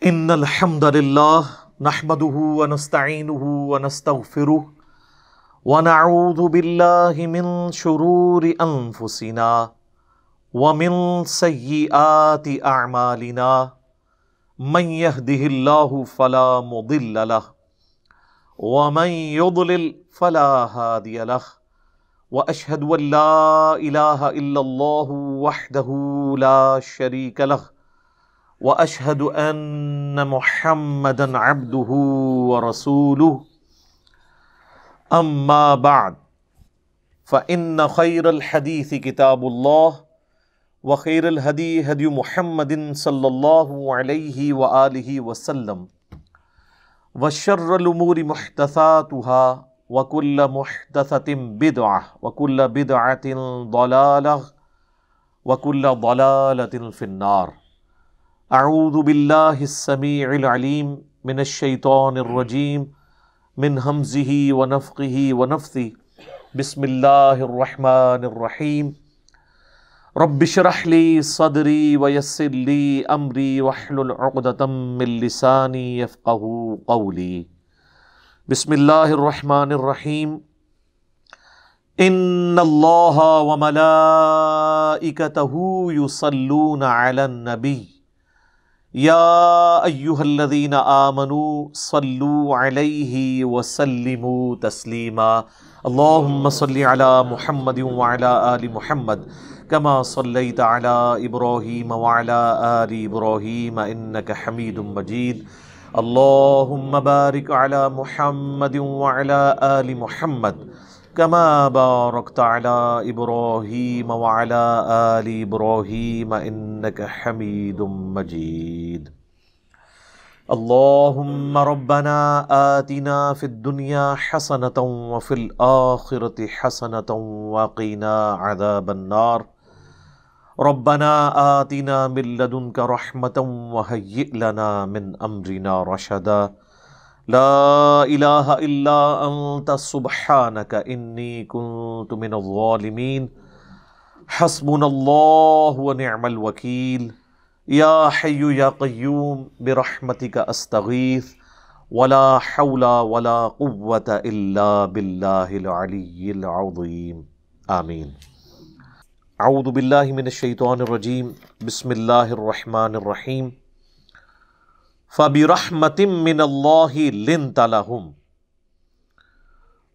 ان الحمد للہ نحمده ونستعینه ونستغفره ونعوذ باللہ من شرور انفسنا ومن سیئات اعمالنا من يهده الله فلا مضل له ومن يضلل فلا هادي له واشهد ان لا اله الا الله وحده لا شريك له واشهد ان محمدا عبده ورسوله اما بعد فان خير الحديث كتاب الله وخير الهدي هدي محمد صلى الله عليه وآله وسلم وشر الامور محدثاتها وكل محدثة بدعة وكل بدعة ضلالة وكل ضلالة في النار. اعوذ باللہ السمیع العلیم من الشیطان الرجیم من ہمزہ ونفخہ ونفثہ بسم اللہ الرحمن الرحیم رب اشرح لی صدری ویسر لی امری واحلل عقدۃ من لسانی یفقہوا قولی. بسم اللہ الرحمن الرحیم ان اللہ وملائکتہ یصلون علی النبی یا ایہا الذین آمنوا صلوا علیہ وسلموا تسلیما. اللہم صلی علی محمد وعلی آل محمد کما صلیت علی ابراہیم وعلی آل ابراہیم انک حمید مجید. اللہم بارک علی محمد وعلی آل محمد کما بارکت علی ابراہیم وعلی آل ابراہیم انک حمید مجید. اللہم ربنا آتنا فی الدنیا حسنۃ وفی الآخرۃ حسنۃ وقنا عذاب النار. ربنا آتنا من لدنک رحمۃ وہیئ لنا من امرنا رشدا. لا الہ الا انت سبحانک انی کنت من الظالمین. حسبنا اللہ ونعم الوکیل. یا حی یا قیوم برحمتک استغیث ولا حول ولا قوة الا باللہ العلی العظیم. آمین. اعوذ باللہ من الشیطان الرجیم. بسم اللہ الرحمن الرحیم. فَبِرَحْمَةٍ مِّنَ اللَّهِ لِنْتَ لَهُمْ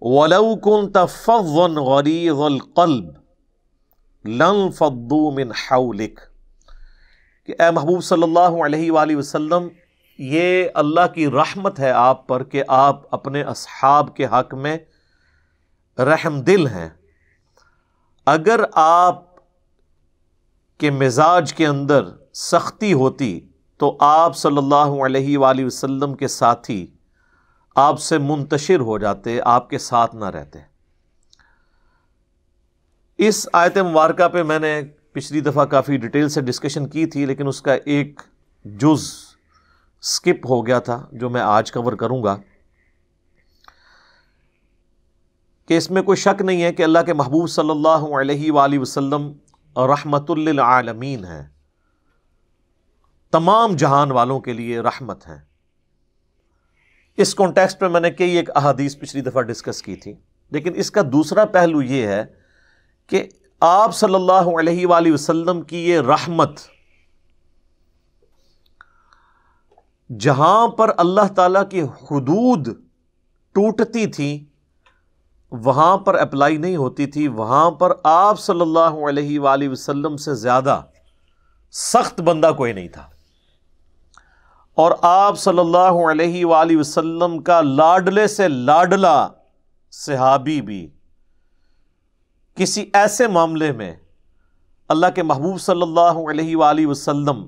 وَلَوْ كُنْتَ فَظًّا غَلِيظَ الْقَلْبِ لَانفَضُّوا مِنْ حَوْلِكَ کہ اے محبوب صلی اللہ علیہ وآلہ وسلم، یہ اللہ کی رحمت ہے آپ پر کہ آپ اپنے اصحاب کے حق میں رحم دل ہیں. اگر آپ کے مزاج کے اندر سختی ہوتی تو آپ صلی اللہ علیہ وآلہ وسلم کے ساتھی آپ سے منتشر ہو جاتے، آپ کے ساتھ نہ رہتے. اس آیت مبارکہ پہ میں نے پچھلی دفعہ کافی ڈیٹیل سے ڈسکشن کی تھی، لیکن اس کا ایک جز سکپ ہو گیا تھا جو میں آج کور کروں گا، کہ اس میں کوئی شک نہیں ہے کہ اللہ کے محبوب صلی اللہ علیہ وآلہ وسلم رحمت للعالمین ہیں، تمام جہان والوں کے لیے رحمت ہیں. اس کانٹیکسٹ پہ میں نے کئی ایک احادیث پچھلی دفعہ ڈسکس کی تھی، لیکن اس کا دوسرا پہلو یہ ہے کہ آپ صلی اللہ علیہ وآلہ وسلم کی یہ رحمت جہاں پر اللہ تعالیٰ کی حدود ٹوٹتی تھی وہاں پر اپلائی نہیں ہوتی تھی. وہاں پر آپ صلی اللہ علیہ وآلہ وسلم سے زیادہ سخت بندہ کوئی نہیں تھا، اور آپ صلی اللہ علیہ وآلہ وسلم کا لاڈلے سے لاڈلا صحابی بھی کسی ایسے معاملے میں اللہ کے محبوب صلی اللہ علیہ وآلہ وسلم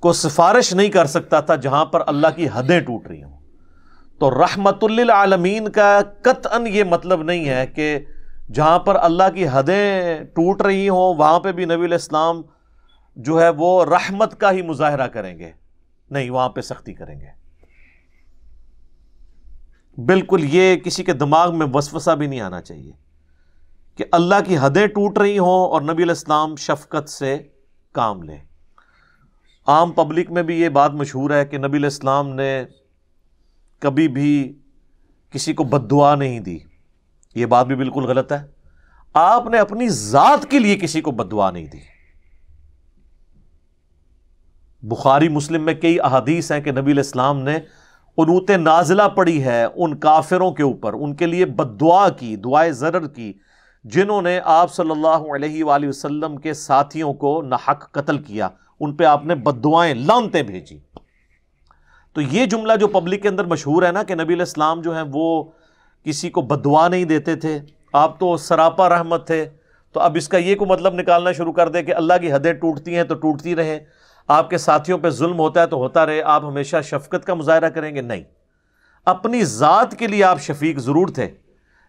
کو سفارش نہیں کر سکتا تھا جہاں پر اللہ کی حدیں ٹوٹ رہی ہوں. تو رحمت للعالمین کا قطعاً یہ مطلب نہیں ہے کہ جہاں پر اللہ کی حدیں ٹوٹ رہی ہوں وہاں پہ بھی نبی علیہ السلام جو ہے وہ رحمت کا ہی مظاہرہ کریں گے. نہیں، وہاں پہ سختی کریں گے. بالکل یہ کسی کے دماغ میں وسوسہ بھی نہیں آنا چاہیے کہ اللہ کی حدیں ٹوٹ رہی ہوں اور نبی علیہ السلام شفقت سے کام لیں. عام پبلک میں بھی یہ بات مشہور ہے کہ نبی علیہ السلام نے کبھی بھی کسی کو بد دعا نہیں دی. یہ بات بھی بالکل غلط ہے. آپ نے اپنی ذات کے لیے کسی کو بد دعا نہیں دی. بخاری مسلم میں کئی احادیث ہیں کہ نبی علیہ السلام نے قنوت نازلہ پڑھی ہے ان کافروں کے اوپر، ان کے لیے بد دعا کی، دعائے ضرر کی، جنہوں نے آپ صلی اللہ علیہ وآلہ وسلم کے ساتھیوں کو ناحق قتل کیا. ان پہ آپ نے بد دعائیں، لعنتیں بھیجی. تو یہ جملہ جو پبلک کے اندر مشہور ہے نا کہ نبی علیہ السلام جو ہیں وہ کسی کو بد دعا نہیں دیتے تھے، آپ تو سراپا رحمت تھے، تو اب اس کا یہ کو مطلب نکالنا شروع کر دے کہ اللہ کی حدیں ٹوٹتی ہیں تو ٹوٹتی رہیں، آپ کے ساتھیوں پہ ظلم ہوتا ہے تو ہوتا رہے، آپ ہمیشہ شفقت کا مظاہرہ کریں گے. نہیں، اپنی ذات کے لیے آپ شفیق ضرور تھے،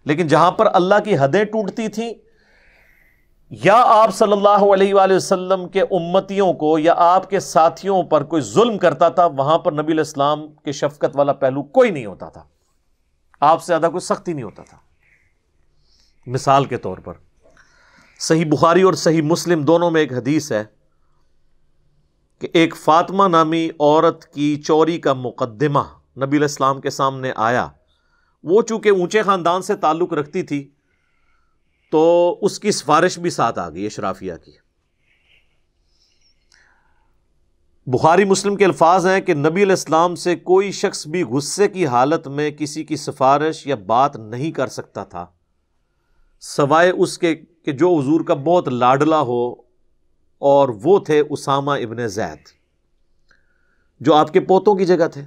لیکن جہاں پر اللہ کی حدیں ٹوٹتی تھیں یا آپ صلی اللہ علیہ وآلہ وسلم کے امتیوں کو یا آپ کے ساتھیوں پر کوئی ظلم کرتا تھا، وہاں پر نبی علیہ السلام کے شفقت والا پہلو کوئی نہیں ہوتا تھا، آپ سے زیادہ کوئی سختی نہیں ہوتا تھا. مثال کے طور پر صحیح بخاری اور صحیح مسلم دونوں میں ایک حدیث ہے کہ ایک فاطمہ نامی عورت کی چوری کا مقدمہ نبی علیہ السلام کے سامنے آیا. وہ چونکہ اونچے خاندان سے تعلق رکھتی تھی تو اس کی سفارش بھی ساتھ آ گئی اشرافیہ کی. بخاری مسلم کے الفاظ ہیں کہ نبی علیہ السلام سے کوئی شخص بھی غصے کی حالت میں کسی کی سفارش یا بات نہیں کر سکتا تھا سوائے اس کے کہ جو حضور کا بہت لاڈلا ہو، اور وہ تھے اسامہ ابن زید جو آپ کے پوتوں کی جگہ تھے.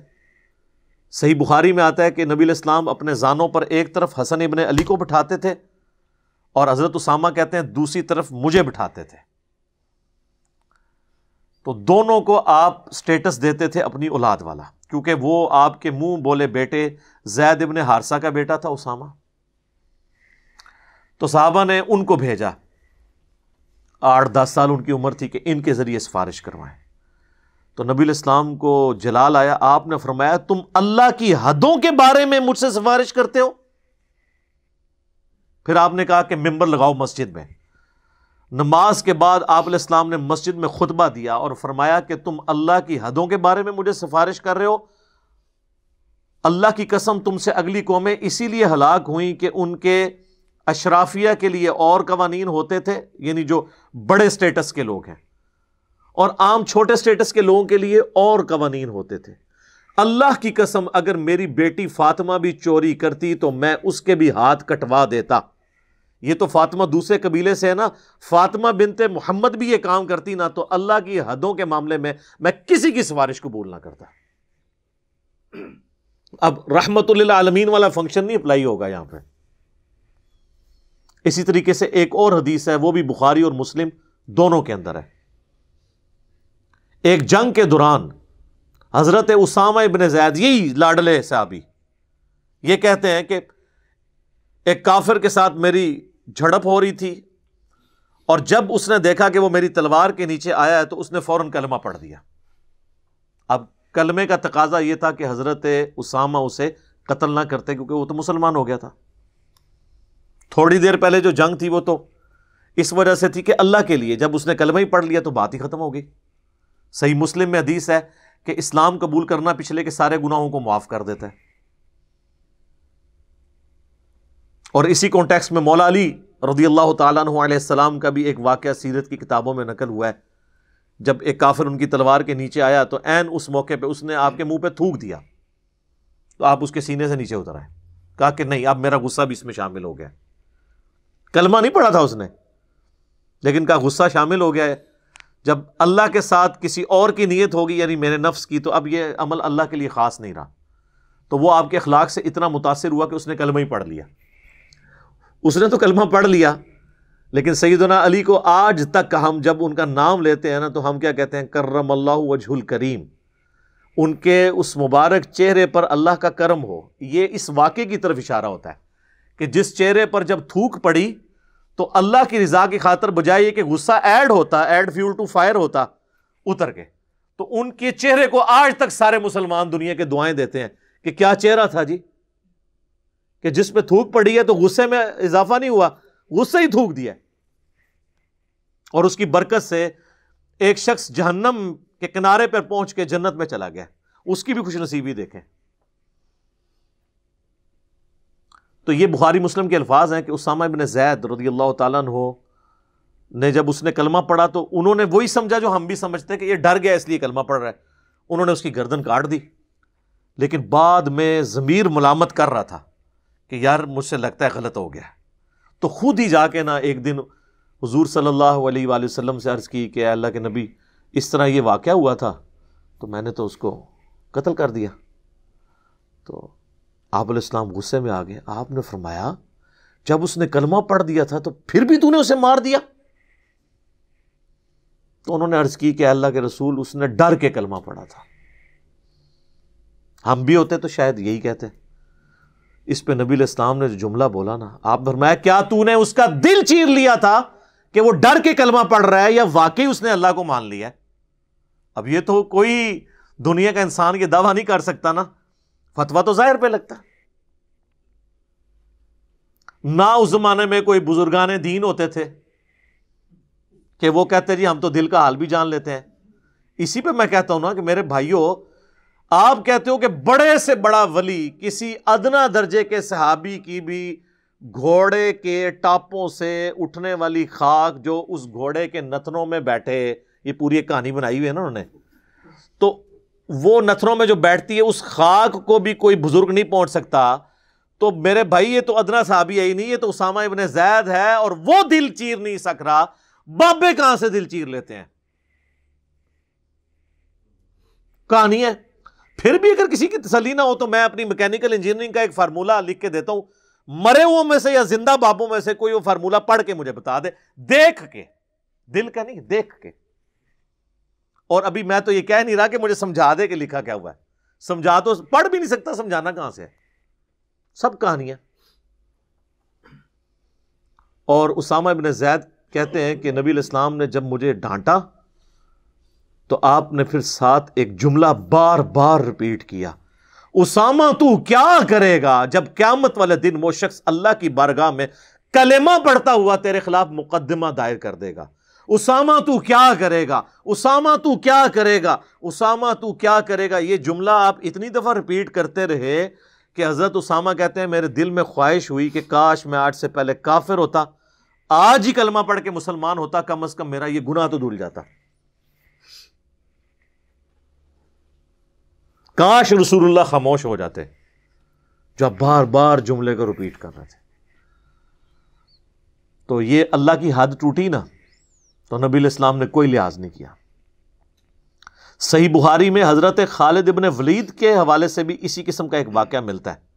صحیح بخاری میں آتا ہے کہ نبی علیہ السلام اپنے زانوں پر ایک طرف حسن ابن علی کو بٹھاتے تھے اور حضرت اسامہ کہتے ہیں دوسری طرف مجھے بٹھاتے تھے. تو دونوں کو آپ سٹیٹس دیتے تھے اپنی اولاد والا، کیونکہ وہ آپ کے منہ بولے بیٹے زید ابن حارثہ کا بیٹا تھا اسامہ. تو صحابہ نے ان کو بھیجا، 8-10 سال ان کی عمر تھی، کہ ان کے ذریعے سفارش کروائیں. تو نبی علیہ السلام کو جلال آیا، آپ نے فرمایا تم اللہ کی حدوں کے بارے میں مجھ سے سفارش کرتے ہو؟ پھر آپ نے کہا کہ ممبر لگاؤ مسجد میں. نماز کے بعد آپ علیہ السلام نے مسجد میں خطبہ دیا اور فرمایا کہ تم اللہ کی حدوں کے بارے میں مجھے سفارش کر رہے ہو. اللہ کی قسم تم سے اگلی قومیں اسی لیے ہلاک ہوئیں کہ ان کے اشرافیہ کے لیے اور قوانین ہوتے تھے، یعنی جو بڑے سٹیٹس کے لوگ ہیں، اور عام چھوٹے سٹیٹس کے لوگوں کے لیے اور قوانین ہوتے تھے. اللہ کی قسم اگر میری بیٹی فاطمہ بھی چوری کرتی تو میں اس کے بھی ہاتھ کٹوا دیتا. یہ تو فاطمہ دوسرے قبیلے سے ہے نا، فاطمہ بنت محمد بھی یہ کام کرتی نا، تو اللہ کی حدوں کے معاملے میں میں کسی کی سفارش قبول نہ کرتا. اب رحمت للعالمین والا فنکشن نہیں اپلائی ہوگا یہاں پہ. اسی طریقے سے ایک اور حدیث ہے، وہ بھی بخاری اور مسلم دونوں کے اندر ہے. ایک جنگ کے دوران حضرت اسامہ ابن زید، یہی لاڈلے صحابی، یہ کہتے ہیں کہ ایک کافر کے ساتھ میری جھڑپ ہو رہی تھی، اور جب اس نے دیکھا کہ وہ میری تلوار کے نیچے آیا ہے تو اس نے فوراً کلمہ پڑھ دیا. اب کلمے کا تقاضا یہ تھا کہ حضرت اسامہ اسے قتل نہ کرتے، کیونکہ وہ تو مسلمان ہو گیا تھا. تھوڑی دیر پہلے جو جنگ تھی وہ تو اس وجہ سے تھی کہ اللہ کے لیے، جب اس نے کلمہ ہی پڑھ لیا تو بات ہی ختم ہو گئی. صحیح مسلم میں حدیث ہے کہ اسلام قبول کرنا پچھلے کے سارے گناہوں کو معاف کر دیتا ہے. اور اسی کانٹیکس میں مولا علی رضی اللہ تعالیٰ عنہ علیہ السلام کا بھی ایک واقعہ سیرت کی کتابوں میں نقل ہوا ہے. جب ایک کافر ان کی تلوار کے نیچے آیا تو عین اس موقع پہ اس نے آپ کے منہ پہ تھوک دیا، تو آپ اس کے سینے سے نیچے اتر آئے. کہا کہ نہیں، اب میرا غصہ بھی اس میں شامل ہو گیا. کلمہ نہیں پڑھا تھا اس نے، لیکن کہا غصہ شامل ہو گیا ہے. جب اللہ کے ساتھ کسی اور کی نیت ہوگی، یعنی میرے نفس کی، تو اب یہ عمل اللہ کے لیے خاص نہیں رہا. تو وہ آپ کے اخلاق سے اتنا متاثر ہوا کہ اس نے کلمہ ہی پڑھ لیا. اس نے تو کلمہ پڑھ لیا، لیکن سیدنا علی کو آج تک ہم جب ان کا نام لیتے ہیں نا تو ہم کیا کہتے ہیں؟ کرم اللہ وجہ الکریم. ان کے اس مبارک چہرے پر اللہ کا کرم ہو. یہ اس واقعے کی طرف اشارہ ہوتا ہے کہ جس چہرے پر جب تھوک پڑی تو اللہ کی رضا کی خاطر بجائے یہ کہ غصہ ایڈ ہوتا، ایڈ فیول ٹو فائر ہوتا اتر کے، تو ان کے چہرے کو آج تک سارے مسلمان دنیا کے دعائیں دیتے ہیں کہ کیا چہرہ تھا جی، کہ جس پہ تھوک پڑی ہے تو غصے میں اضافہ نہیں ہوا، غصہ ہی تھوک دیا. اور اس کی برکت سے ایک شخص جہنم کہ کنارے پر پہنچ کے جنت میں چلا گیا، اس کی بھی خوش نصیبی دیکھیں۔ تو یہ بخاری مسلم کے الفاظ ہیں کہ اسامہ بن زید رضی اللہ تعالیٰ عنہ نے جب اس نے کلمہ پڑھا تو انہوں نے وہی سمجھا جو ہم بھی سمجھتے ہیں کہ یہ ڈر گیا اس لیے کلمہ پڑھ رہا ہے، انہوں نے اس کی گردن کاٹ دی، لیکن بعد میں ضمیر ملامت کر رہا تھا کہ یار مجھ سے لگتا ہے غلط ہو گیا، تو خود ہی جا کے نا ایک دن حضور صلی اللہ علیہ وآلہ وسلم سے عرض کی کہ اے اللہ کے نبی اس طرح یہ واقعہ ہوا تھا تو میں نے تو اس کو قتل کر دیا۔ تو آپ علیہ السلام غصے میں آ گئے، آپ نے فرمایا جب اس نے کلمہ پڑھ دیا تھا تو پھر بھی تو نے اسے مار دیا؟ تو انہوں نے عرض کی کہ اللہ کے رسول اس نے ڈر کے کلمہ پڑھا تھا، ہم بھی ہوتے تو شاید یہی کہتے۔ اس پہ نبی علیہ السلام نے جو جملہ بولا نا، آپ فرمایا کیا تو نے اس کا دل چیر لیا تھا کہ وہ ڈر کے کلمہ پڑھ رہا ہے یا واقعی اس نے اللہ کو مان لیا ہے؟ اب یہ تو کوئی دنیا کا انسان یہ دعویٰ نہیں کر سکتا نا، فتویٰ تو ظاہر پہ لگتا ہے۔ نہ اس زمانے میں کوئی بزرگان دین ہوتے تھے کہ وہ کہتے جی ہم تو دل کا حال بھی جان لیتے ہیں۔ اسی پہ میں کہتا ہوں نا کہ میرے بھائیوں، آپ کہتے ہو کہ بڑے سے بڑا ولی کسی ادنا درجے کے صحابی کی بھی گھوڑے کے ٹاپوں سے اٹھنے والی خاک جو اس گھوڑے کے نتنوں میں بیٹھے، یہ پوری ایک کہانی بنائی ہوئی ہے نا انہوں نے، تو وہ نتنوں میں جو بیٹھتی ہے اس خاک کو بھی کوئی بزرگ نہیں پہنچ سکتا۔ تو میرے بھائی یہ تو ادنا صحابی ہے ہی نہیں، یہ تو اسامہ ابن زید ہے، اور وہ دل چیر نہیں سک رہا، بابے کہاں سے دل چیر لیتے ہیں؟ کہانی ہے۔ پھر بھی اگر کسی کی تسلی نہ ہو تو میں اپنی میکینیکل انجینئرنگ کا ایک فارمولہ لکھ کے دیتا ہوں، مرے ہوئے میں سے یا زندہ بابوں میں سے کوئی وہ فارمولہ پڑھ کے مجھے بتا دے، دیکھ کے، دل کا نہیں، دیکھ کے۔ اور ابھی میں تو یہ کہہ نہیں رہا کہ مجھے سمجھا دے کہ لکھا کیا ہوا ہے، سمجھا تو پڑھ بھی نہیں سکتا، سمجھانا کہاں سے ہے؟ سب کہانیاں۔ اور اسامہ ابن زید کہتے ہیں کہ نبی علیہ السلام نے جب مجھے ڈانٹا تو آپ نے پھر ساتھ ایک جملہ بار بار ریپیٹ کیا، اسامہ تو کیا کرے گا جب قیامت والے دن وہ شخص اللہ کی بارگاہ میں کلمہ پڑھتا ہوا تیرے خلاف مقدمہ دائر کر دے گا؟ اسامہ تو کیا کرے گا، اسامہ تو کیا کرے گا، اسامہ تو کیا کرے گا۔ یہ جملہ آپ اتنی دفعہ ریپیٹ کرتے رہے کہ حضرت اسامہ کہتے ہیں میرے دل میں خواہش ہوئی کہ کاش میں آج سے پہلے کافر ہوتا، آج ہی کلمہ پڑھ کے مسلمان ہوتا، کم از کم میرا یہ گناہ تو دھل جاتا۔ کاش رسول اللہ خاموش ہو جاتے جو بار بار جملے کو ریپیٹ کر رہے تھے۔ تو یہ اللہ کی حد ٹوٹی نا تو نبی علیہ السلام نے کوئی لحاظ نہیں کیا۔ صحیح بخاری میں حضرت خالد ابن ولید کے حوالے سے بھی اسی قسم کا ایک واقعہ ملتا ہے۔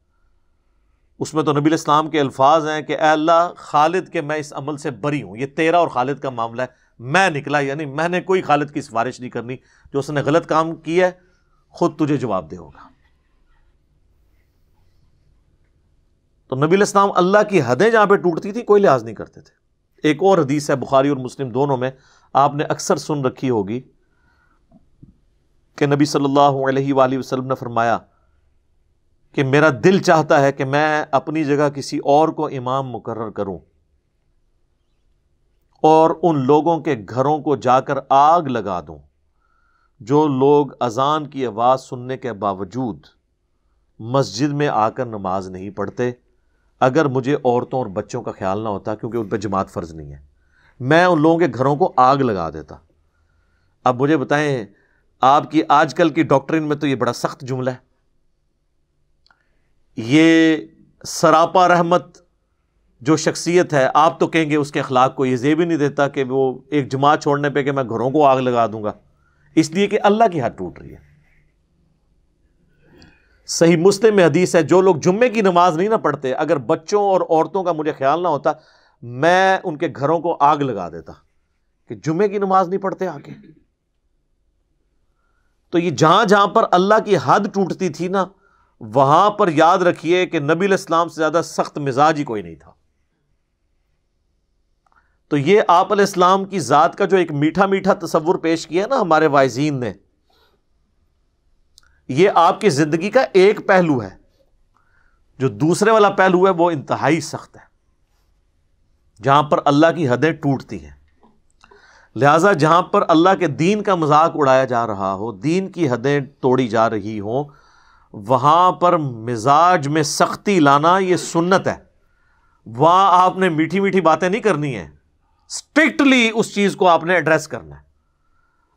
اس میں تو نبی علیہ السلام کے الفاظ ہیں کہ اے اللہ خالد کے میں اس عمل سے بری ہوں، یہ تیرا اور خالد کا معاملہ ہے، میں نکلا، یعنی میں نے کوئی خالد کی سفارش نہیں کرنی، جو اس نے غلط کام کیا ہے خود تجھے جواب دے ہوگا۔ تو نبی علیہ السلام اللہ کی حدیں جہاں پہ ٹوٹتی تھی کوئی لحاظ نہیں کرتے تھے۔ ایک اور حدیث ہے بخاری اور مسلم دونوں میں، آپ نے اکثر سن رکھی ہوگی کہ نبی صلی اللہ علیہ وآلہ وسلم نے فرمایا کہ میرا دل چاہتا ہے کہ میں اپنی جگہ کسی اور کو امام مقرر کروں اور ان لوگوں کے گھروں کو جا کر آگ لگا دوں جو لوگ اذان کی آواز سننے کے باوجود مسجد میں آ کر نماز نہیں پڑھتے، اگر مجھے عورتوں اور بچوں کا خیال نہ ہوتا کیونکہ ان پہ جماعت فرض نہیں ہے، میں ان لوگوں کے گھروں کو آگ لگا دیتا۔ اب مجھے بتائیں آپ کی آج کل کی ڈاکٹرین میں تو یہ بڑا سخت جملہ ہے، یہ سراپا رحمت جو شخصیت ہے آپ تو کہیں گے اس کے اخلاق کو یہ زیب ہی نہیں دیتا کہ وہ ایک جماعت چھوڑنے پہ کہ میں گھروں کو آگ لگا دوں گا، اس لیے کہ اللہ کی حد ٹوٹ رہی ہے۔ صحیح مسلم میں حدیث ہے جو لوگ جمعے کی نماز نہیں نہ پڑھتے، اگر بچوں اور عورتوں کا مجھے خیال نہ ہوتا میں ان کے گھروں کو آگ لگا دیتا، کہ جمعے کی نماز نہیں پڑھتے آگے۔ تو یہ جہاں جہاں پر اللہ کی حد ٹوٹتی تھی نا وہاں پر یاد رکھیے کہ نبی علیہ السلام سے زیادہ سخت مزاج ہی کوئی نہیں تھا۔ تو یہ آپ علیہ السلام کی ذات کا جو ایک میٹھا میٹھا تصور پیش کیا ہے نا ہمارے واعظین نے، یہ آپ کی زندگی کا ایک پہلو ہے، جو دوسرے والا پہلو ہے وہ انتہائی سخت ہے، جہاں پر اللہ کی حدیں ٹوٹتی ہیں۔ لہٰذا جہاں پر اللہ کے دین کا مذاق اڑایا جا رہا ہو، دین کی حدیں توڑی جا رہی ہوں، وہاں پر مزاج میں سختی لانا یہ سنت ہے. وہاں آپ نے میٹھی میٹھی باتیں نہیں کرنی ہیں، اسٹرکٹلی اس چیز کو آپ نے ایڈریس کرنا ہے.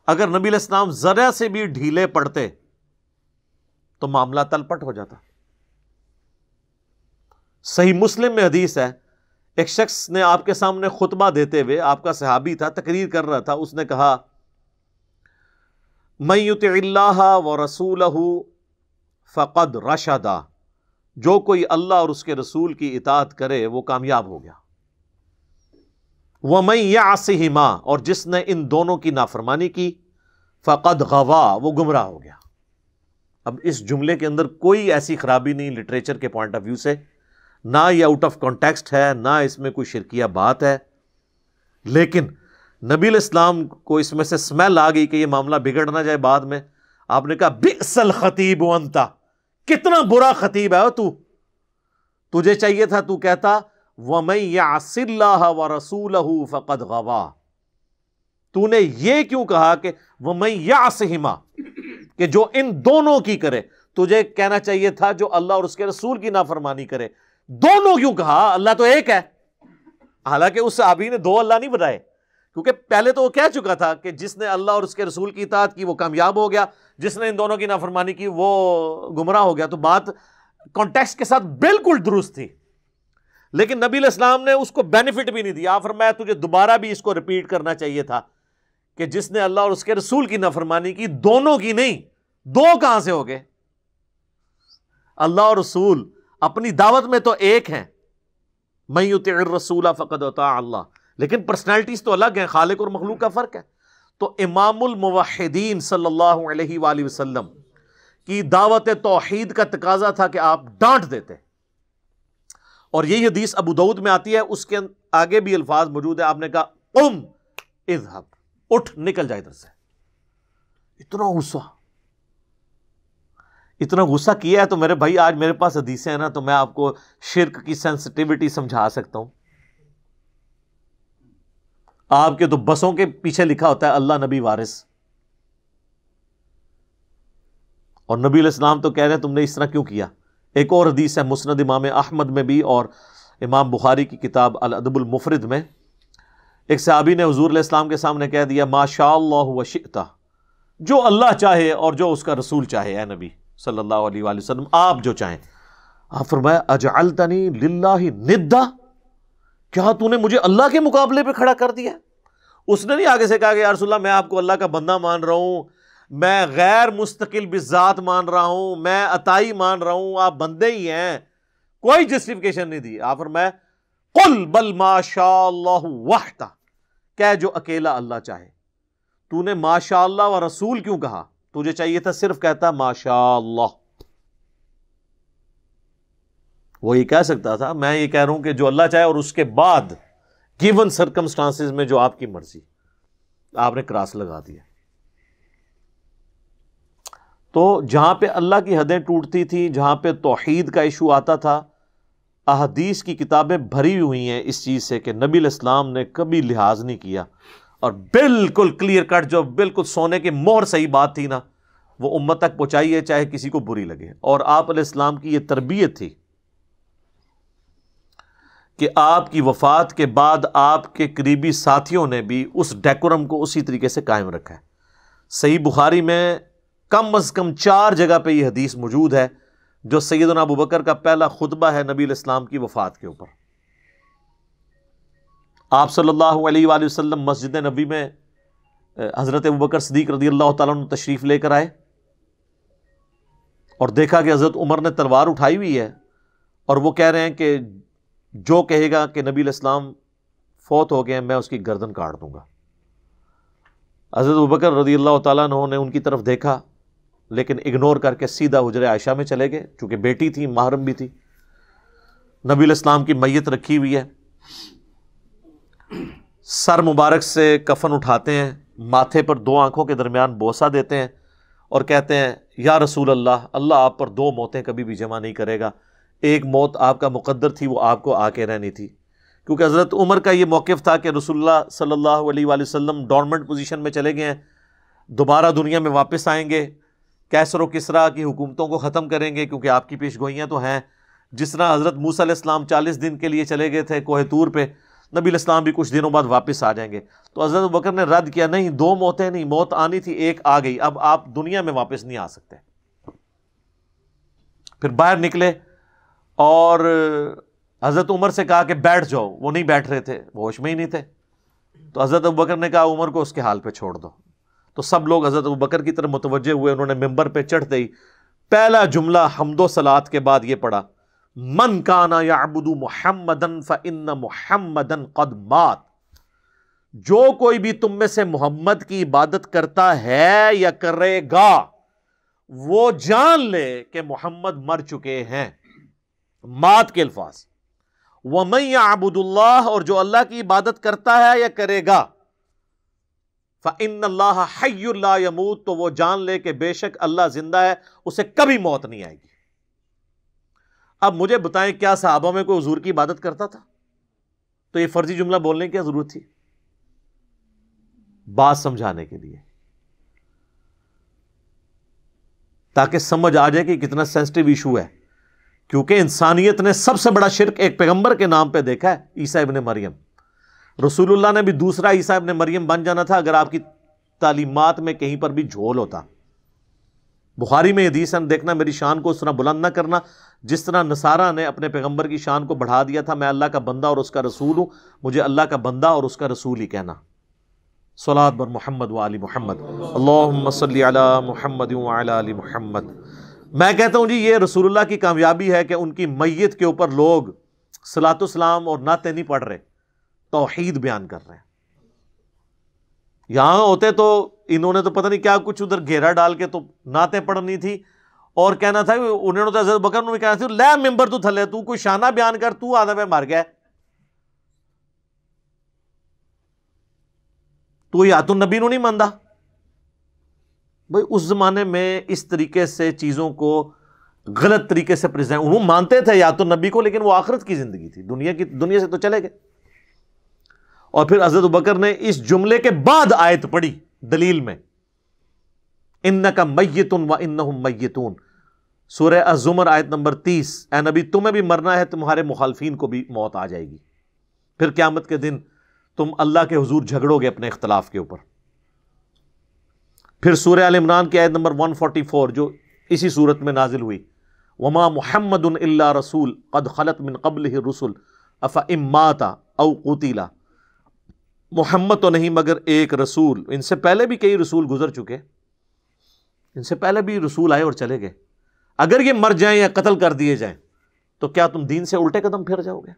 اگر نبی علیہ السلام ذرا سے بھی ڈھیلے پڑتے تو معاملہ تلپٹ ہو جاتا. صحیح مسلم میں حدیث ہے، ایک شخص نے آپ کے سامنے خطبہ دیتے ہوئے، آپ کا صحابی تھا، تقریر کر رہا تھا، اس نے کہا من یطع اللہ ورسولہ فقد رشد، جو کوئی اللہ اور اس کے رسول کی اطاعت کرے وہ کامیاب ہو گیا. ومن یعصہما، اور جس نے ان دونوں کی نافرمانی کی، فقد غوا، وہ گمراہ ہو گیا. اب اس جملے کے اندر کوئی ایسی خرابی نہیں لٹریچر کے پوائنٹ آف ویو سے، نہ یہ آؤٹ آف کانٹیکسٹ ہے، نہ اس میں کوئی شرکیہ بات ہے، لیکن نبی علیہ السلام کو اس میں سے سمیل آ گئی کہ یہ معاملہ بگڑ نہ جائے بعد میں. آپ نے کہا بئس الخطیب انت، کتنا برا خطیب ہے تو، تجھے چاہیے تھا تو کہتا وَمَن يَعْصِ اللَّهَ وَرَسُولَهُ فَقَدْ غَوَا. تو نے یہ کیوں کہا کہ وَمَن يَعْصِهِمَا، کہ جو ان دونوں کی کرے؟ تجھے کہنا چاہیے تھا جو اللہ اور اس کے رسول کی نافرمانی کرے. دونوں کیوں کہا؟ اللہ تو ایک ہے. حالانکہ اس صحابی نے دو اللہ نہیں بنائے، کیونکہ پہلے تو وہ کہہ چکا تھا کہ جس نے اللہ اور اس کے رسول کی اطاعت کی وہ کامیاب ہو گیا، جس نے ان دونوں کی نافرمانی کی وہ گمراہ ہو گیا. تو بات کانٹیکسٹ کے ساتھ بالکل درست تھی، لیکن نبی علیہ السلام نے اس کو بینیفٹ بھی نہیں دیا. فرمایا تجھے دوبارہ بھی اس کو ریپیٹ کرنا چاہیے تھا کہ جس نے اللہ اور اس کے رسول کی نافرمانی کی، دونوں کی نہیں. دو کہاں سے ہو گئے؟ اللہ اور رسول اپنی دعوت میں تو ایک ہیں، من یطع الرسول فقد اطاع اللہ، لیکن پرسنالٹیز تو الگ ہیں، خالق اور مخلوق کا فرق ہے. تو امام الموحدین صلی اللہ علیہ وآلہ وسلم کی دعوت توحید کا تقاضا تھا کہ آپ ڈانٹ دیتے. اور یہی حدیث ابو داؤد میں آتی ہے، اس کے آگے بھی الفاظ موجود ہے. آپ نے کہا قم اذهب، اٹھ نکل جائے ادھر سے. اتنا غصہ کیا ہے تو میرے بھائی آج میرے پاس حدیثیں ہیں نا، تو میں آپ کو شرک کی سینسٹیوٹی سمجھا سکتا ہوں. آپ کے تو بسوں کے پیچھے لکھا ہوتا ہے اللہ نبی وارث، اور نبی علیہ السلام تو کہہ رہے ہیں تم نے اس طرح کیوں کیا. ایک اور حدیث ہے مسند امام احمد میں بھی اور امام بخاری کی کتاب الادب المفرد میں، ایک صحابی نے حضور علیہ السلام کے سامنے کہہ دیا ما شاء اللہ وشئت، جو اللہ چاہے اور جو اس کا رسول چاہے، اے نبی صلی اللہ علیہ وآلہ وسلم آپ جو چاہیں. آپ فرمایا اجعلتنی للہ ندا، کیا تو نے مجھے اللہ کے مقابلے پہ کھڑا کر دیا؟ اس نے نہیں آگے سے کہا کہ یا رسول اللہ میں آپ کو اللہ کا بندہ مان رہا ہوں، میں غیر مستقل بذات مان رہا ہوں، میں عطائی مان رہا ہوں، آپ بندے ہی ہیں. کوئی جسٹیفیکیشن نہیں دی. آپ فرمایا قل بل ما شاء اللہ وحدہ، کہ جو اکیلا اللہ چاہے. تو نے ما شاء اللہ و رسول کیوں کہا؟ تجھے چاہیے تھا صرف کہتا ما شاء اللہ. وہ یہ کہہ سکتا تھا میں یہ کہہ رہا ہوں کہ جو اللہ چاہے، اور اس کے بعد گیون سرکمسٹانسز میں جو آپ کی مرضی. آپ نے کراس لگا دیا. تو جہاں پہ اللہ کی حدیں ٹوٹتی تھیں، جہاں پہ توحید کا ایشو آتا تھا، احادیث کی کتابیں بھری ہوئی ہیں اس چیز سے کہ نبی علیہ السلام نے کبھی لحاظ نہیں کیا، اور بالکل کلیئر کٹ جو بالکل سونے کے مہر صحیح بات تھی نا، وہ امت تک پہنچائی ہے چاہے کسی کو بری لگے. اور آپ علیہ السلام کی یہ تربیت تھی کہ آپ کی وفات کے بعد آپ کے قریبی ساتھیوں نے بھی اس ڈیکورم کو اسی طریقے سے قائم رکھا ہے. صحیح بخاری میں کم از کم 4 جگہ پہ یہ حدیث موجود ہے جو سیدنا ابوبکر کا پہلا خطبہ ہے نبی علیہ السلام کی وفات کے اوپر. آپ صلی اللہ علیہ وآلہ وسلم مسجد نبی میں حضرت ابوبکر صدیق رضی اللہ تعالیٰ عنہ تشریف لے کر آئے اور دیکھا کہ حضرت عمر نے تلوار اٹھائی ہوئی ہے، اور وہ کہہ رہے ہیں کہ جو کہے گا کہ نبی علیہ السلام فوت ہو گئے میں اس کی گردن کاٹ دوں گا. حضرت ابوبکر رضی اللہ تعالیٰ عنہ نے ان کی طرف دیکھا لیکن اگنور کر کے سیدھا حجرہ عائشہ میں چلے گئے، چونکہ بیٹی تھی، محرم بھی تھی. نبی علیہ السلام کی میت رکھی ہوئی ہے، سر مبارک سے کفن اٹھاتے ہیں، ماتھے پر 2 آنکھوں کے درمیان بوسہ دیتے ہیں اور کہتے ہیں یا رسول اللہ، اللہ آپ پر 2 موتیں کبھی بھی جمع نہیں کرے گا. ایک موت آپ کا مقدر تھی، وہ آپ کو آ کے رہنی تھی، کیونکہ حضرت عمر کا یہ موقف تھا کہ رسول اللہ صلی اللہ علیہ وآلہ وسلم ڈورمنٹ پوزیشن میں چلے گئے ہیں، دوبارہ دنیا میں واپس آئیں گے، کیسر و کسریٰ کی حکومتوں کو ختم کریں گے، کیونکہ آپ کی پیش گوئیاں تو ہیں. جس طرح حضرت موسیٰ علیہ السلام 40 دن کے لیے چلے گئے تھے کوہ طور پہ، نبی علیہ السلام بھی کچھ دنوں بعد واپس آ جائیں گے. تو حضرت ابوبکر نے رد کیا، نہیں، 2 موتیں نہیں، موت آنی تھی، ایک آ گئی، اب آپ دنیا میں واپس نہیں آ سکتے. پھر باہر نکلے اور حضرت عمر سے کہا کہ بیٹھ جاؤ، وہ نہیں بیٹھ رہے تھے، وہ ہوش میں ہی نہیں تھے. تو حضرت ابوبکر نے کہا عمر کو اس کے حال پہ چھوڑ دو. تو سب لوگ حضرت ابوبکر کی طرف متوجہ ہوئے. انہوں نے ممبر پہ چڑھتے ہی پہلا جملہ حمد و صلات کے بعد یہ پڑھا، من کان یعبد محمدا فإن محمدا قد مات. جو کوئی بھی تم میں سے محمد کی عبادت کرتا ہے یا کرے گا، وہ جان لے کہ محمد مر چکے ہیں. مات کے الفاظ. وَمَن يَعْبُدُ اللَّهَ، اور جو اللہ کی عبادت کرتا ہے یا کرے گا، فَإِنَّ اللَّهَ حَيٌّ لَا يَمُوتُ، تو وہ جان لے کہ بے شک اللہ زندہ ہے، اسے کبھی موت نہیں آئے گی. اب مجھے بتائیں کیا صحابہ میں کوئی حضور کی عبادت کرتا تھا؟ تو یہ فرضی جملہ بولنے کی کیا ضرورت تھی؟ بات سمجھانے کے لیے، تاکہ سمجھ آ جائے کہ کتنا سینسٹیو ایشو ہے. کیونکہ انسانیت نے سب سے بڑا شرک ایک پیغمبر کے نام پہ دیکھا ہے، عیسیٰ ابن مریم. رسول اللہ نے بھی دوسرا عیسیٰ ابن مریم بن جانا تھا اگر آپ کی تعلیمات میں کہیں پر بھی جھول ہوتا. بخاری میں حدیث ہے، دیکھنا میری شان کو اس طرح بلند نہ کرنا جس طرح نصارہ نے اپنے پیغمبر کی شان کو بڑھا دیا تھا. میں اللہ کا بندہ اور اس کا رسول ہوں، مجھے اللہ کا بندہ اور اس کا رسول ہی کہنا. صلاۃ بر محمد و آل محمد، اللہم صلی علی محمد و علی آل محمد. میں کہتا ہوں جی یہ رسول اللہ کی کامیابی ہے کہ ان کی میت کے اوپر لوگ صلاۃ السلام اور نعتیں نہیں پڑھ رہے، توحید بیان کر رہے ہیں. یہاں ہوتے تو انہوں نے تو پتہ نہیں کیا کچھ ادھر گھیرا ڈال کے تو نعتیں پڑھنی تھی اور کہنا تھا، انہوں نے تو حضرت بکر نے بھی کہنا تھا لے ممبر تو تھلے، تو کوئی شانہ بیان کر، تو آدھا پہ مر گیا، تو یات النبی نو نہیں ماندا. بھائی اس زمانے میں اس طریقے سے چیزوں کو غلط طریقے سے پریزنٹ، انہوں مانتے تھے یات النبی کو، لیکن وہ آخرت کی زندگی تھی، دنیا سے تو چلے گئے. اور پھر حضرت بکر نے اس جملے کے بعد آیت پڑھی دلیل میں، انک میت و انہم میتون، سورہ الزمر آیت نمبر 30. اے نبی تمہیں بھی مرنا ہے، تمہارے مخالفین کو بھی موت آ جائے گی، پھر قیامت کے دن تم اللہ کے حضور جھگڑو گے اپنے اختلاف کے اوپر. پھر سورہ آل عمران کی آیت نمبر 144 جو اسی صورت میں نازل ہوئی، وما محمد الا رسول قد خلت من قبلہ الرسل افئن مات او قتل. محمد تو نہیں مگر ایک رسول، ان سے پہلے بھی کئی رسول گزر چکے، ان سے پہلے بھی رسول آئے اور چلے گئے، اگر یہ مر جائیں یا قتل کر دیے جائیں تو کیا تم دین سے الٹے قدم پھر جاؤ گے؟